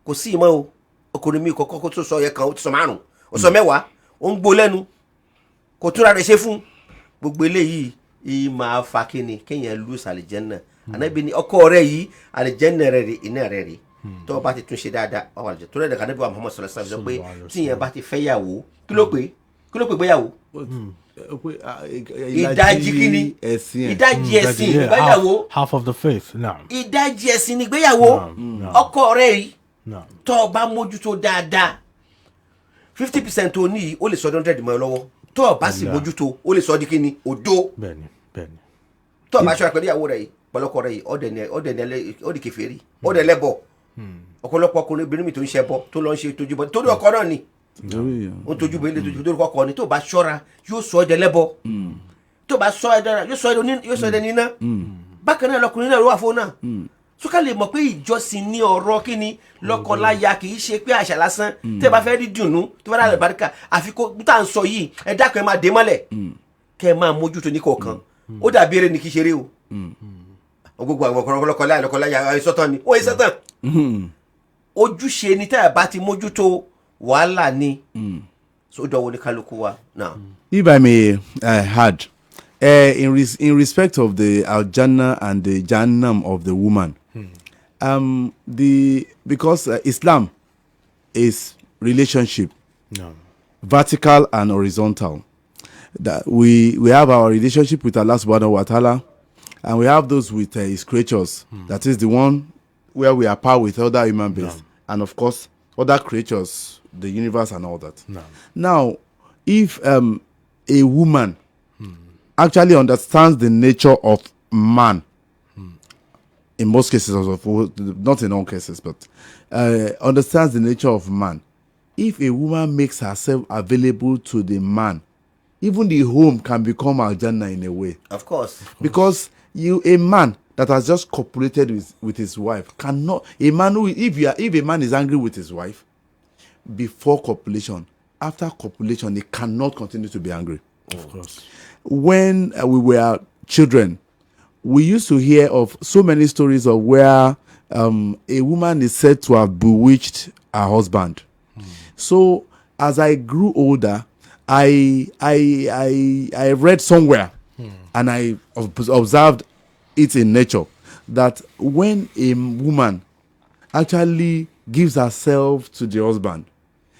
kò sí ìmọ̀ o ọkùnrin mi kọ́kọ́ kó tó sọ yẹ kan ó ti sọ 5 ó sọ 10 ó ń gbó lẹ́nu kò túra rẹ̀ ṣe fún gbogbo eléyìí yìí máa fa kíni kéèyàn lose àlìjẹ́nà ànábì ní ọkọ rẹ̀ yìí àlìjẹ́nà rẹ̀ rí iná rẹ̀ rí tó o bá ti tún ṣe dáadáa ọwọ́ àlìjẹ́ tó rẹ̀ dàgbà ànábì wa Muhammad sallallahu alaihi wasallam pé tíyẹn bá ti fẹ́ yàwó kí ló pé gbéyàwó ìdajì kíni ìdajì ẹ̀sìn ìgbéyàwó half of the faith now. ìdajì ẹ̀sìn ni ìgbéyàwó ọkọ rẹ̀ yìí tó o bá mójútó dáadáa 50% tó ní yìí ó lè sọ 100 mọ́ ẹ lọ́wọ́ tó o bá sì mójútó ó lè sọ di kíni òdo tó o bá ṣọ́ra pẹ̀lú ìyàwó rẹ̀ yìí pẹ̀lọ́kọ rẹ̀ yìí ọ̀dẹ̀ kèfèrí ọ̀dẹ̀ lẹ́bọ̀ ọ̀pọ̀lọpọ̀ ọkùnrin obìnrin mi tó ń ṣẹbọ tó lọ ń ṣe tójú bọ torí ọkọ náà ni ó tójú bọ ilé tójú torí ọkọ ni tó o bá ṣọ́ra yóò sọ ọ̀dẹ̀ lẹ́bọ tó o bá sọ ẹ̀dẹ̀ yóò sọ ẹ̀dẹ̀ níná bákan náà lọkùnrin náà ló wà fún náà sókà lè mọ̀ pé ìjọsìn ní ọ̀rọ̀ kíni lọ́kọláya kì í ṣe pé àṣà lásán tẹ́ ẹ bá fẹ́ rí dùnú tó bá dà lẹ́bàríkà àfi kó tá à ń sọ yìí ẹ dákun ẹ máa dé mọ́lẹ̀ kẹ́ ẹ máa mójútó ní kọ̀ọ̀kan ó dàbí eré ni kì í ṣeré o gbogbo àwọn lọ́kọláya ìsọ̀tàn ni ó yẹ sọ́tàn ojúṣe ni tẹ́ ẹ bá ti mójútó wàhálà ni so dọ̀wọ́ ní kálukú wa náà. If I may add, in respect of the Al-Jannah and the Jahannam of the woman, because Islam is relationship, vertical and horizontal. That we have our relationship with Allah subhanahu wa ta'ala, and we have those with his creatures. That is the one where we are par with other human beings, and of course other creatures, the universe and all that. Now, if a woman actually understands the nature of man, in most cases, not in all cases, but understands the nature of man. If a woman makes herself available to the man, even the home can become Al-Jannah in a way. Of course. Because a man that has just copulated with his wife cannot, if a man is angry with his wife before copulation, after copulation, he cannot continue to be angry. Of course. When we were children, we used to hear of so many stories of where a woman is said to have bewitched her husband. So as I grew older, I read somewhere and I observed it in nature that when a woman actually gives herself to the husband,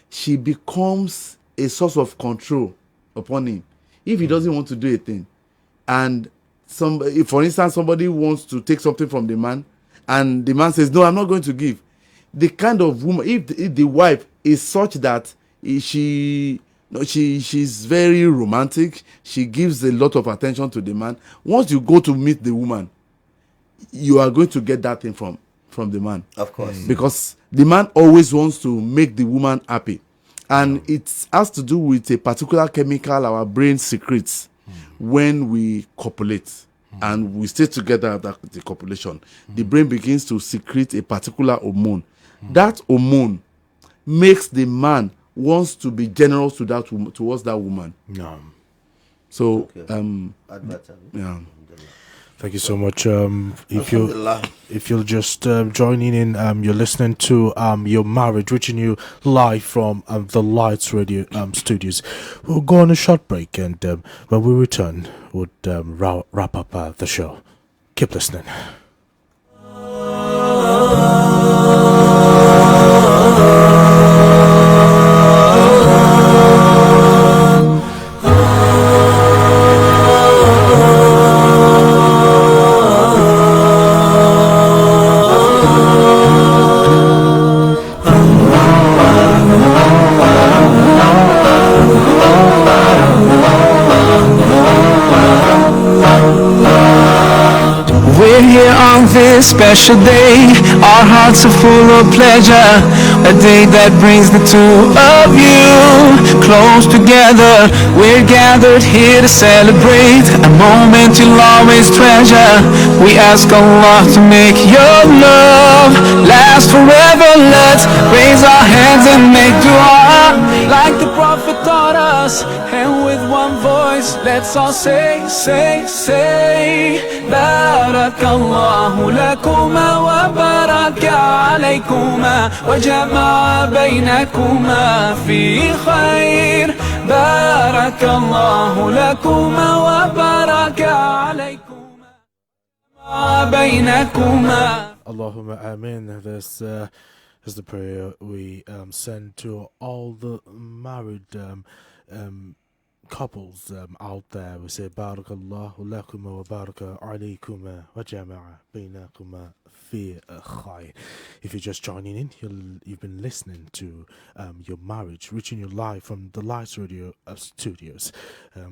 she becomes a source of control upon him. If he doesn't want to do a thing, and if, for instance, somebody wants to take something from the man, and the man says, "No, I'm not going to give," the kind of woman, if the wife is such that she's very romantic, she gives a lot of attention to the man. Once you go to meet the woman, you are going to get that thing from the man. Of course. Because the man always wants to make the woman happy. And it has to do with a particular chemical our brain secretes when we copulate and we stay together after the copulation. The brain begins to secrete a particular hormone. That hormone makes the man wants to be generous to towards that woman. So, yeah. Thank you so much. If you'll just join in, you're listening to Your Marriage, reaching you live from the Lights Radio studios. We'll go on a short break, and when we return, we'll wrap up the show. Keep listening. We're here on this special day. Our hearts are full of pleasure, a day that brings the two of you close together. We're gathered here to celebrate a moment you'll always treasure. We ask Allah to make your love last forever. Let's raise our hands and make dua like the Prophet taught us, and with one voice let's all say Barakallahu lakuma wa baraka alaykuma wa jama'a baynakuma fi khair. Barakallahu lakuma wa baraka alaykuma wa baynakuma. Allahumma Amin. This is the prayer we send to all the married couples out there. We say Barakallahu lakuma wa baraka alaykuma wa jama'a baynakuma fi khair. If you're just joining in, you've been listening to Your Marriage, reaching you live from the Lights Radio studios.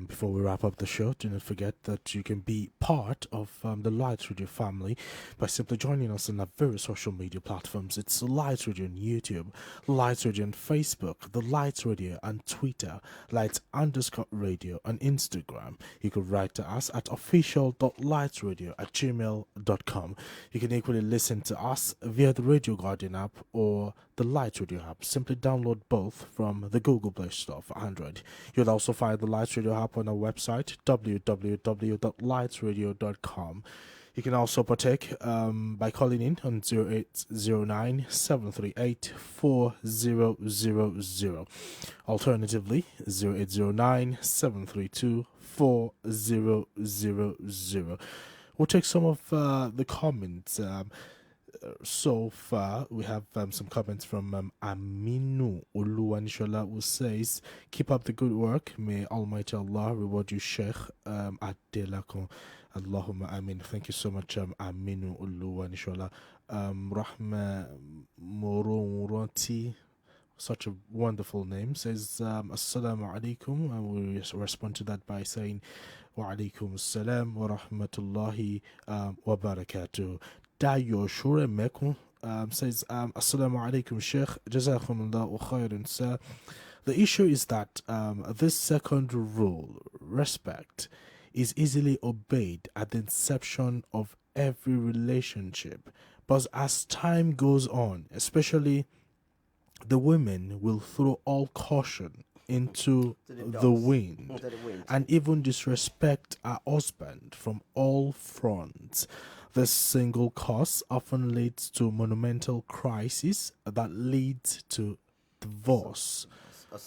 Before we wrap up the show, do not forget that you can be part of the Lights Radio family by simply joining us on our various social media platforms. It's Lights Radio on YouTube, Lights Radio on Facebook, the Lights Radio on Twitter, Lights_Radio on Instagram. You can write to us at official.lightsradio@gmail.com. You can equally listen to us via the Radio Guardian app or the Lights Radio app. Simply download both from the Google Play Store for Android. You'll also find the Lights Radio app on our website, www.lightsradio.com. You can also partake by calling in on 0809 738 4000. Alternatively, 0809 732 4000. We'll take some of the comments. So far, we have some comments from Aminu Uluwanishola, who says, "Keep up the good work. May Almighty Allah reward you, Sheikh Adelakon. Allahumma Amin." Thank you so much, Aminu Uluwanishola. Rahma Mororoti, such a wonderful name, says, "Assalamu alaikum." And we respond to that by saying, "Wa alaikum assalam wa rahmatullahi wa barakatuh." Dayo Shure Mekun says, "Assalamu alaikum, Sheikh. Jazakumullahu khairan, sir. The issue is that this second rule, respect, is easily obeyed at the inception of every relationship. But as time goes on, especially the women will throw all caution into the wind and even disrespect our husband from all fronts. This single cause often leads to monumental crisis that leads to divorce or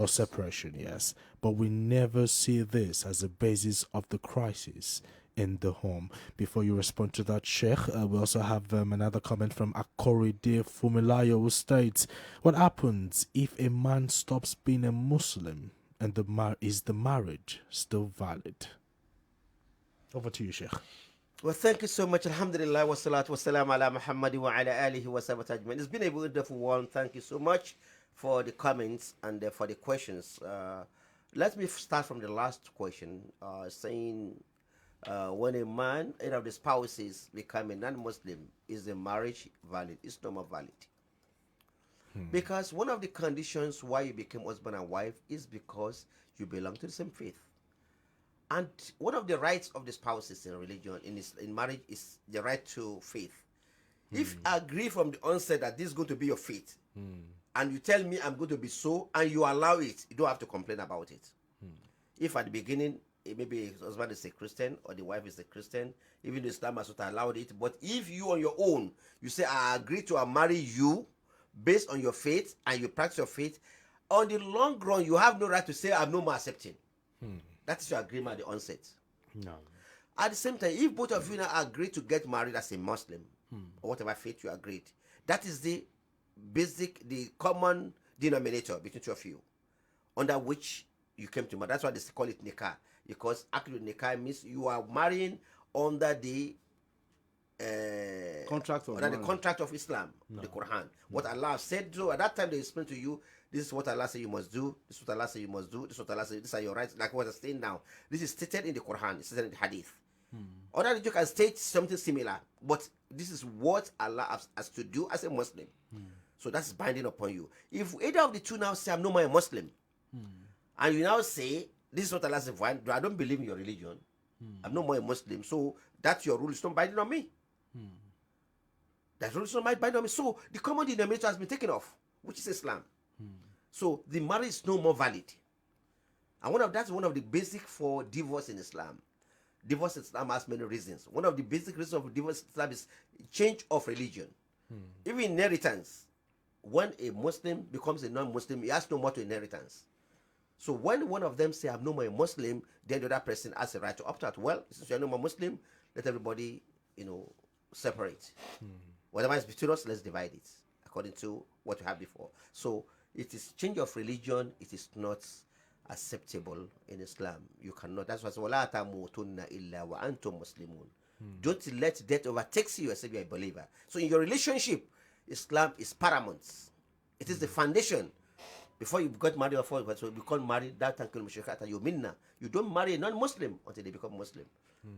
separation. Yes. But we never see this as a basis of the crisis in the home." Before you respond to that, Sheikh, we also have another comment from Akoride Fumilayo, who states, "What happens if a man stops being a Muslim and is the marriage still valid?" Over to you, Sheikh. Well, thank you so much. Alhamdulillah wa salatu wa salam ala Muhammad wa ala alihi wa sahbihi ajmain. It's been a wonderful one. Thank you so much for the comments and for the questions. Let me start from the last question, saying when a man, either of the spouses, become a non-Muslim, is the marriage valid? It's no more valid. Because one of the conditions why you became husband and wife is because you belong to the same faith. And one of the rights of the spouses in religion, in marriage, is the right to faith. If I agree from the onset that this is going to be your faith, and you tell me I'm going to be so, and you allow it, you don't have to complain about it. If at the beginning, maybe his husband is a Christian or the wife is a Christian, even Islam has not allowed it. But if you on your own, you say, I agree to marry you based on your faith, and you practice your faith, on the long run, you have no right to say, I'm no more accepting. That is your agreement at the onset. No. At the same time, if both of you now agree to get married as a Muslim, or whatever faith you agreed, that is the basic, the common denominator between two of you, under which you came to marry. That's why they call it nikah, because actually nikah means you are marrying under the contract of Islam, the Quran. What Allah said. So at that time they explain to you, this is what Allah said you must do, this is what Allah said you must do, this is what Allah said, these are your rights, like what I'm saying now. This is stated in the Quran, it's stated in the Hadith. Other religion can state something similar, but this is what Allah has to do as a Muslim. So that's binding upon you. If either of the two now say, I'm no more a Muslim, and you now say, this is what Allah says, I don't believe in your religion, I'm no more a Muslim, so that's your rule, it's not binding on me. That rule is not binding on me. So the common denominator has been taken off, which is Islam. So the marriage is no more valid. And that's one of the basic for divorce in Islam. Divorce in Islam has many reasons. One of the basic reasons of divorce in Islam is change of religion. Even inheritance. When a Muslim becomes a non-Muslim, he has no more to inheritance. So when one of them say, I'm no more a Muslim, then the other person has a right to opt out. Well, since you're no more Muslim, let everybody, separate. Whatever is between us, let's divide it according to what we had before. So it is change of religion. It is not acceptable in Islam. You cannot. That's why وَلَا تَمُوتُنَّ إِلَّا وَأَنْتُمْ مُسْلِمُونَ. Don't let death overtake you except you're a believer. So in your relationship, Islam is paramount. It is the foundation. Before you got married, before you become married, you don't marry a non-Muslim until they become Muslim.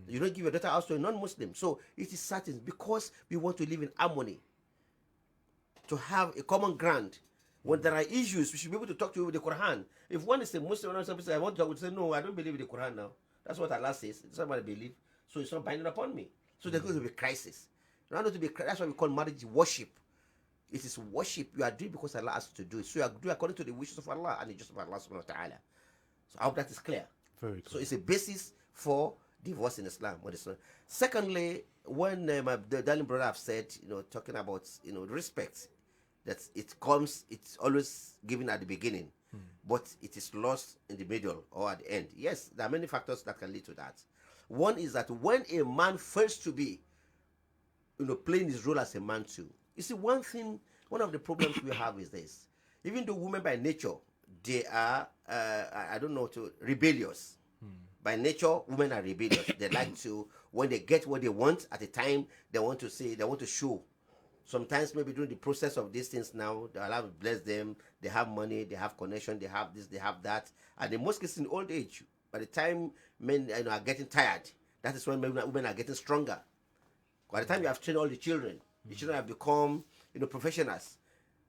You don't give your daughter house to a non-Muslim. So it is certain because we want to live in harmony, to have a common ground. When there are issues, we should be able to talk to you with the Quran. If one is a Muslim and somebody says, I want to talk, we say, no, I don't believe in the Quran now. That's what Allah says. It's not what I believe. So it's not binding upon me. So there's going to be crisis. That's why we call marriage worship. It is worship you are doing because Allah asks you to do it. So you are doing according to the wishes of Allah and the justice of Allah subhanahu wa ta'ala. So I hope that is clear. Very clear. So it's a basis for divorce in Islam. Secondly, when the darling brother have said, talking about, respect, that it's always given at the beginning, but it is lost in the middle or at the end. Yes, there are many factors that can lead to that. One is that when a man fails to be, playing his role as a man too. You see, one of the problems we have is this. Even though women by nature, they are, rebellious. By nature, women are rebellious. They like to, when they get what they want at a time, they want to show. Sometimes maybe during the process of these things now, Allah will bless them. They have money, they have connection, they have this, they have that. And in most cases, in old age, by the time men are getting tired, that is when women are getting stronger. By the time you have trained all the children have become, professionals.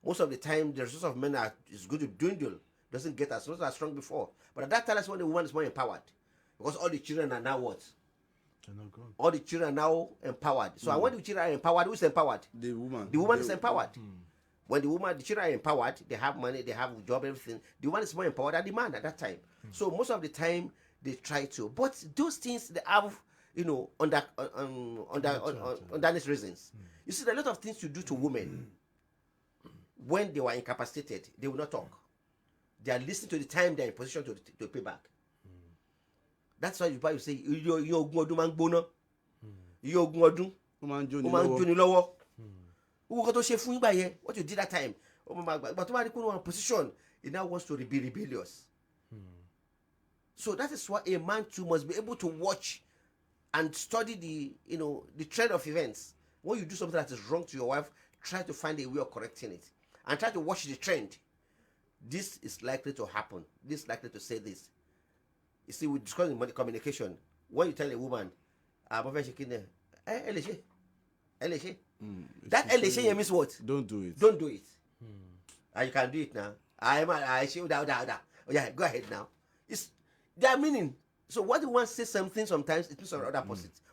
Most of the time, the resource of men is going to dwindle. Doesn't get as strong before. But at that time, that's when the woman is more empowered, because all the children are now what? They're not gone. All the children are now empowered. So when the children are empowered, who is empowered? The woman. The woman is empowered. When the children are empowered, they have money, they have a job, everything. The woman is more empowered than the man at that time. So most of the time, they try to. But those things, they have, under these reasons. You see, there are a lot of things you do to women. When they were incapacitated, they will not talk. They are listening to the time they are in position to pay back. That's why you say, iye ogun ọdún máa ń gbóná. Iye ogun ọdún ó máa ń ó máa ń jóni lọ́wọ́. Owó kan tó ṣe fún ìgbà yẹn, what you did that time, but tó bá rí kó one position, he now wants to be rebellious. So that is why a man too must be able to watch and study the trend of events. When you do something that is wrong to your wife, try to find a way of correcting it. And try to watch the trend. This is likely to happen. This is likely to say this. You see, we discuss in communication. When you tell a woman, that means what? Don't do it. Don't do it. And you can do it now. Yeah, go ahead now. It's their meaning. So what the one says something, sometimes it means another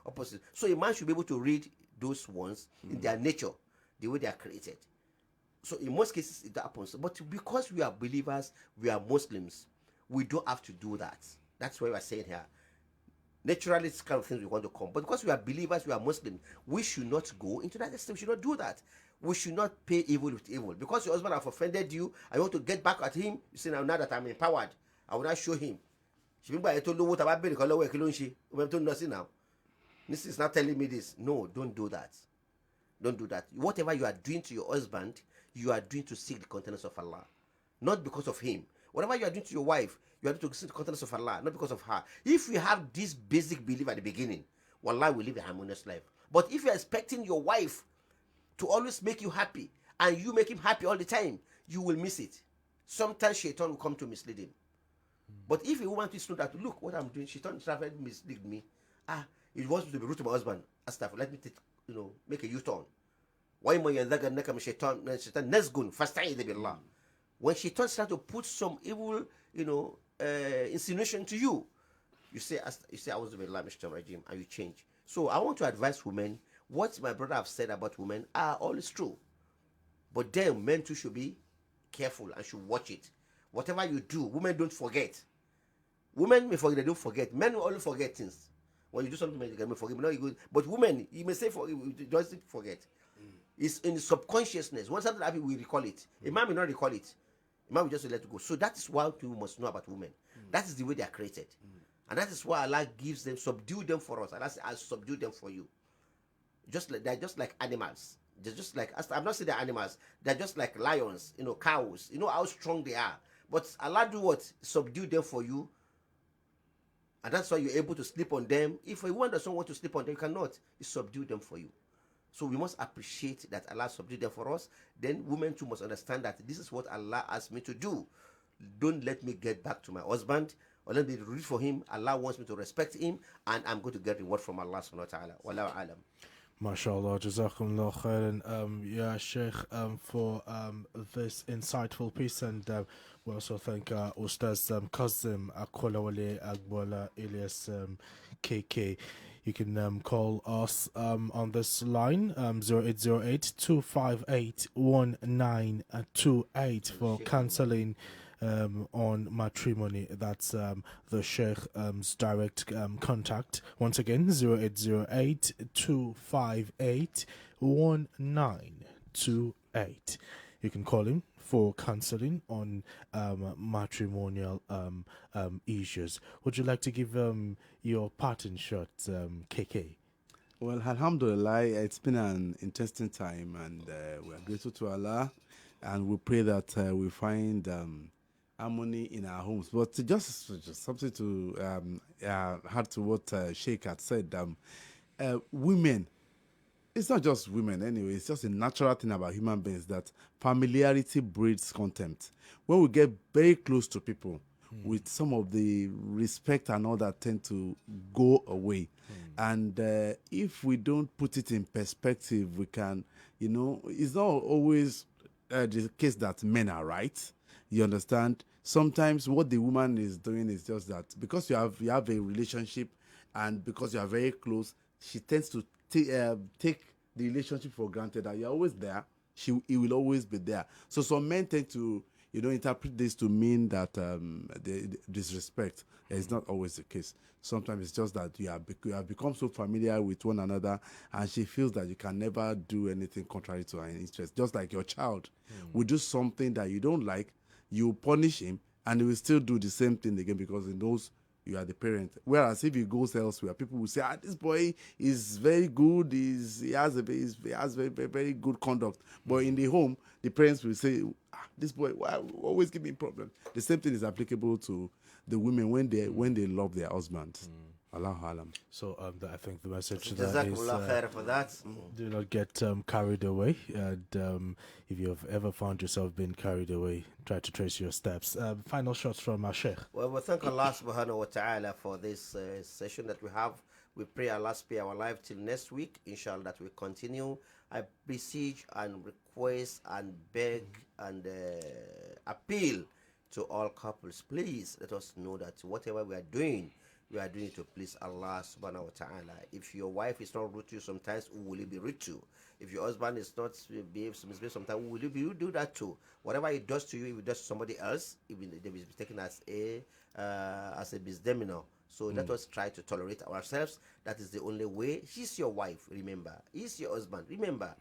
opposite. So a man should be able to read those ones in their nature, the way they are created. So in most cases it happens. But because we are believers, we are Muslims, we don't have to do that. That's why we are saying here. Naturally, it's kind of things we want to come. But because we are believers, we are Muslims, we should not go into that extent. We should not do that. We should not pay evil with evil. Because your husband have offended you, I want to get back at him. You say, now that I'm empowered, I will not show him. Now. This is not telling me this. No, don't do that. Don't do that. Whatever you are doing to your husband, you are doing to seek the countenance of Allah. Not because of him. Whatever you are doing to your wife, you are doing to seek the countenance of Allah, not because of her. If you have this basic belief at the beginning, wallah will live a harmonious life. But if you are expecting your wife to always make you happy, and you make him happy all the time, you will miss it. Sometimes shaitan will come to mislead him. But if a woman is know that, look what I'm doing, shaitan trying to mislead me. He wants me to be rude to my husband. Astaghfirullah, let me take, make a U-turn. وَإِمَّا يَنْزَغَنَّكَ مِنَ الشَّيْطَانِ نَزْغٌ فَاسْتَعِذْ بِاللَّهِ. When Shaitan starts to put some evil, insinuation to you, you say, "A'udhu billahi minash shaitanir rajim," and you change. So I want to advise women. What my brother have said about women are always true, but then men too should be careful and should watch it. Whatever you do, women don't forget. Women may forget, they don't forget. Men will only forget things. When you do something, you can forget. But women, you may say you just forget. It's in the subconsciousness. Once something happens, we recall it. A man may not recall it. A man will just let it go. So that is what you must know about women. That is the way they are created. And that is why Allah gives them, subdue them for us. Allah says, "I'll subdue them for you." They're just like animals. They're just like, I'm not saying they're animals. They're just like lions, cows. You know how strong they are. But Allah do what? Subdue them for you. And that's why you're able to sleep on them. If a woman doesn't want to sleep on them, you cannot. He subdue them for you. So we must appreciate that Allah subdued them for us. Then women too must understand that this is what Allah asked me to do. Don't let me get back to my husband, or let me read for him. Allah wants me to respect him, and I'm going to get reward from Allah subhanahu wa ta'ala. Wallahu alam. MashaAllah, Jazakumullah khairan, Ya Sheikh, for this insightful piece, and we also thank Ustaz Kazim Akolawale Agbola Ilyas KK. You can call us on this line 0808 258 1928 for counseling on matrimony. That's the Sheikh's direct contact. Once again, 0808 258 1928. You can call him for counseling on matrimonial issues. Would you like to give your parting shot, KK? Well, alhamdulillah, it's been an interesting time, and we are grateful to Allah, and we pray that we find harmony in our homes. But just something to add to what Sheikh had said, women, it's not just women anyway, it's just a natural thing about human beings that familiarity breeds contempt. When we get very close to people, with some of the respect and all that tend to go away. And if we don't put it in perspective, we can, it's not always the case that men are right. You understand? Sometimes what the woman is doing is just that because you have a relationship, and because you are very close, she tends to take the relationship for granted, that you're always there. He will always be there. So some men tend to interpret this to mean that disrespect. It's not always the case. Sometimes it's just that you have become so familiar with one another, and she feels that you can never do anything contrary to her interest. Just like your child will do something that you don't like, you punish him, and he will still do the same thing again because he knows you are the parent. Whereas if he goes elsewhere, people will say, this boy is very good, he has very, very, very good conduct. But in the home, the parents will say, this boy always give me problems. The same thing is applicable to the women when they love their husbands. Allahu alam. So I think the message to that is Jazakumullah khair for that. do not get carried away. And if you have ever found yourself being carried away, try to trace your steps. Final shots from our Sheikh. Well, we thank Allah subhanahu wa ta'ala for this session that we have. We pray Allah spare our life till next week, inshallah, that we continue. I beseech and request and beg and appeal to all couples, please let us know that whatever we are doing it to please Allah subhanahu wa ta'ala. If your wife is not rude to you sometimes, who will you be rude to? If your husband is not misbehaved sometimes, who will you do that to? Whatever he does to you, if he does to somebody else, even they will be taken as a misdemeanor. So let us try to tolerate ourselves. That is the only way. She's your wife, remember. He's your husband, remember.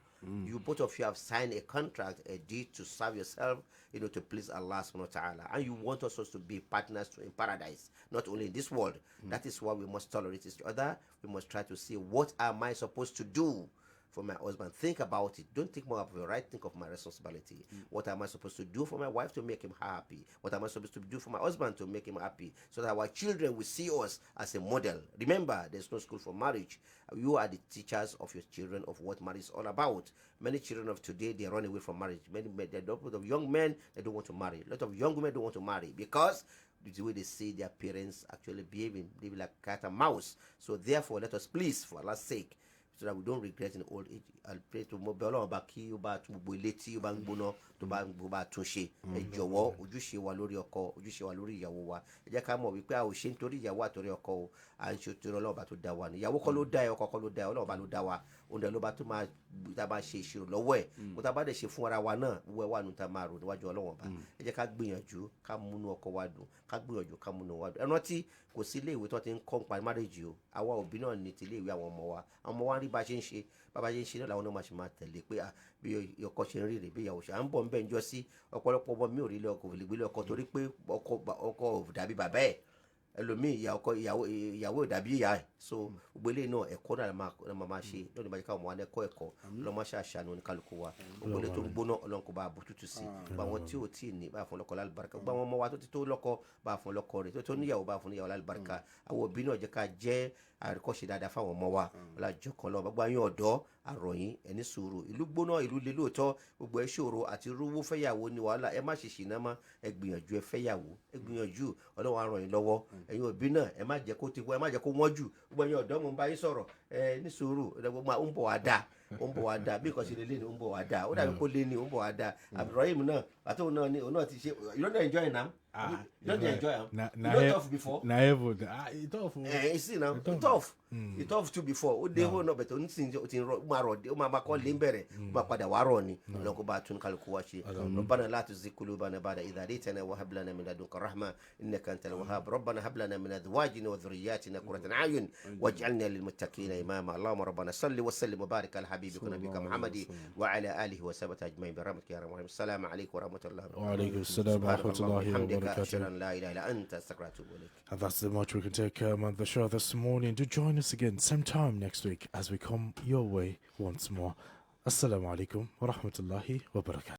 You both of you have signed a contract, a deed to serve yourself, to please Allah subhanahu wa ta'ala. And you want us also to be partners in paradise, not only in this world. That is why we must tolerate each other. We must try to see, what am I supposed to do for my husband? Think about it. Don't think more of your right, think of my responsibility. What am I supposed to do for my wife to make him happy? What am I supposed to do for my husband to make him happy? So that our children will see us as a model. Remember, there's no school for marriage. You are the teachers of your children of what marriage is all about. Many children of today, they run away from marriage. A lot of young men, they don't want to marry. A lot of young women don't want to marry because the way they see their parents actually behaving like cat and mouse. So therefore, let us please, for Allah's sake, so that we don't regret in old age. I'll pray to mo bẹ Ọlọ́run bá kí ó bá tún gbogbo ilé tí ó bá ń gbóná tó bá tún ṣe. Ẹ jọ̀wọ́ ojúṣe wa lórí ọkọ, ojúṣe wa lórí ìyàwó wa. Ẹ jẹ́ ká mọ̀ wípé a ò ṣe nítorí ìyàwó àtòrí ọkọ o, à ń ṣe torí Ọlọ́run bá tó dá wa ni. Ìyàwó kọ́ ló dá ẹ, ọkọ kọ́ ló dá ẹ, Ọlọ́run bá ló dá wa. Òun dẹ̀ ló bá tó máa tá a bá ṣe ìṣirò lọ́wọ́ ẹ̀. Kó tá a bá dẹ̀ ṣe fún ara wa náà, wíwẹ́ wà nù tá a máa rò níwájú Ọlọ́run bá. Ẹ jẹ́ ká gbìyànjú ká múnú ọkọ wa dùn, ká gbìyànjú ká múnú wa dùn. Ẹ rántí kò sí ilé ìwé tó ti ń kọ́ nípa marriage o. Àwa òbí náà ní ti ilé ìwé àwọn ọmọ wa. Àwọn ọmọ wa rí bá ṣe ń ṣe, bàbá ṣe ń ṣe náà làwọn náà máa ṣe máa tẹ̀lé pé bí ọkọ ṣe ń rí rè bí ìyàwó ṣe à ń bọ̀ ń bẹ̀ ń jọ sí ọ̀pọ̀lọpọ̀ ọmọ mi ò rí ilé ọkọ òfìlè gbélé ọkọ torí pé ọkọ ò dàbí bàbá ẹ̀, ẹlòmíì ìyàwó ò dàbí ìyá ẹ̀. So gbogbo eléyìí náà ẹ̀kọ́ náà la máa ṣe lónìí ìbájẹ́ káwọn ọmọ wa lẹ́kọ́ ẹ̀kọ́ ọlọ́mọ ṣàṣàánú oníkálukú wa gbogbo ilé tó ń gbóná Ọlọ́run kó bá a bó tútù sí gbogbo àwọn tí ò tí ì ní bá a fún lọ́kọ lálùbáríkà gbogbo àwọn ọmọ wa tó ti tó lọ́kọ bá a fún lọ́kọ rẹ̀ tó níyàwó bá a fún níyàwó lálùbáríkà àwọn òbí náà jẹ́ ká jẹ́ àríkọ́ṣe dáadáa fáwọn ọmọ wa ọlájọ kan lọ gbogbo àyàn ọ̀dọ́ àròyìn ẹni sùúrù ìlú gbóná ìlú le lóòótọ́ gbogbo ẹ ṣòro àti rówó fẹ́yàwó ni wàhálà ẹ má ṣe ṣìnà mọ́ ẹ gbìyànjú ẹ fẹ́yàwó ẹ gbìyànjú Ọlọ́run á ràn yín lọ́wọ́ ẹ̀yin òbí náà ẹ má jẹ́ kó ti wọ́ ẹ má jẹ́ kó wọ́n jù gbogbo ẹ̀yin ọ̀dọ́ mo ń bá yín sọ̀rọ̀ ẹ ní sùúrù ó ń bọ̀ wá dáa ó ń bọ̀ wá dáa bí nǹkan ṣe lè lé ní ó ń bọ̀ wá dáa ó dàbí kó lé ní ó ń bọ̀ wá dáa Ibrahim náà àti òun náà ti ṣe you don't enjoy it now. You don't enjoy am. You don't tough before. It's tough. You see now, it's tough. It's tough too before. O de ho no better. O nsin o tin ro ma ro de o ma ba ko le nbere. O ma padà wá ro ni. Ọlọ́run kó bá tún kálukú wa ṣe. Rabbana la tuzigh qulubana ba'da idh hadaytana wa hab lana min ladunka rahma innaka antal wahhab. Rabbana hab lana min azwajina wa dhurriyyatina qurrata a'yun waj'alna lil muttaqina imama. Allahumma rabbana salli wa sallim wa barik ala habibika nabiyyika Muhammadin wa ala alihi wa sahbihi ajma'in bi rahmatika ya arhamar rahimin. Assalamu alaykum wa rahmatullahi wa barakatuh. Wa alaykum assalam wa rahmatullahi wa barakatuh. And that's the much we can take on the show this morning. Do join us again same time next week as we come your way once more. Assalamu alaikum wa rahmatullahi wa barakatuh.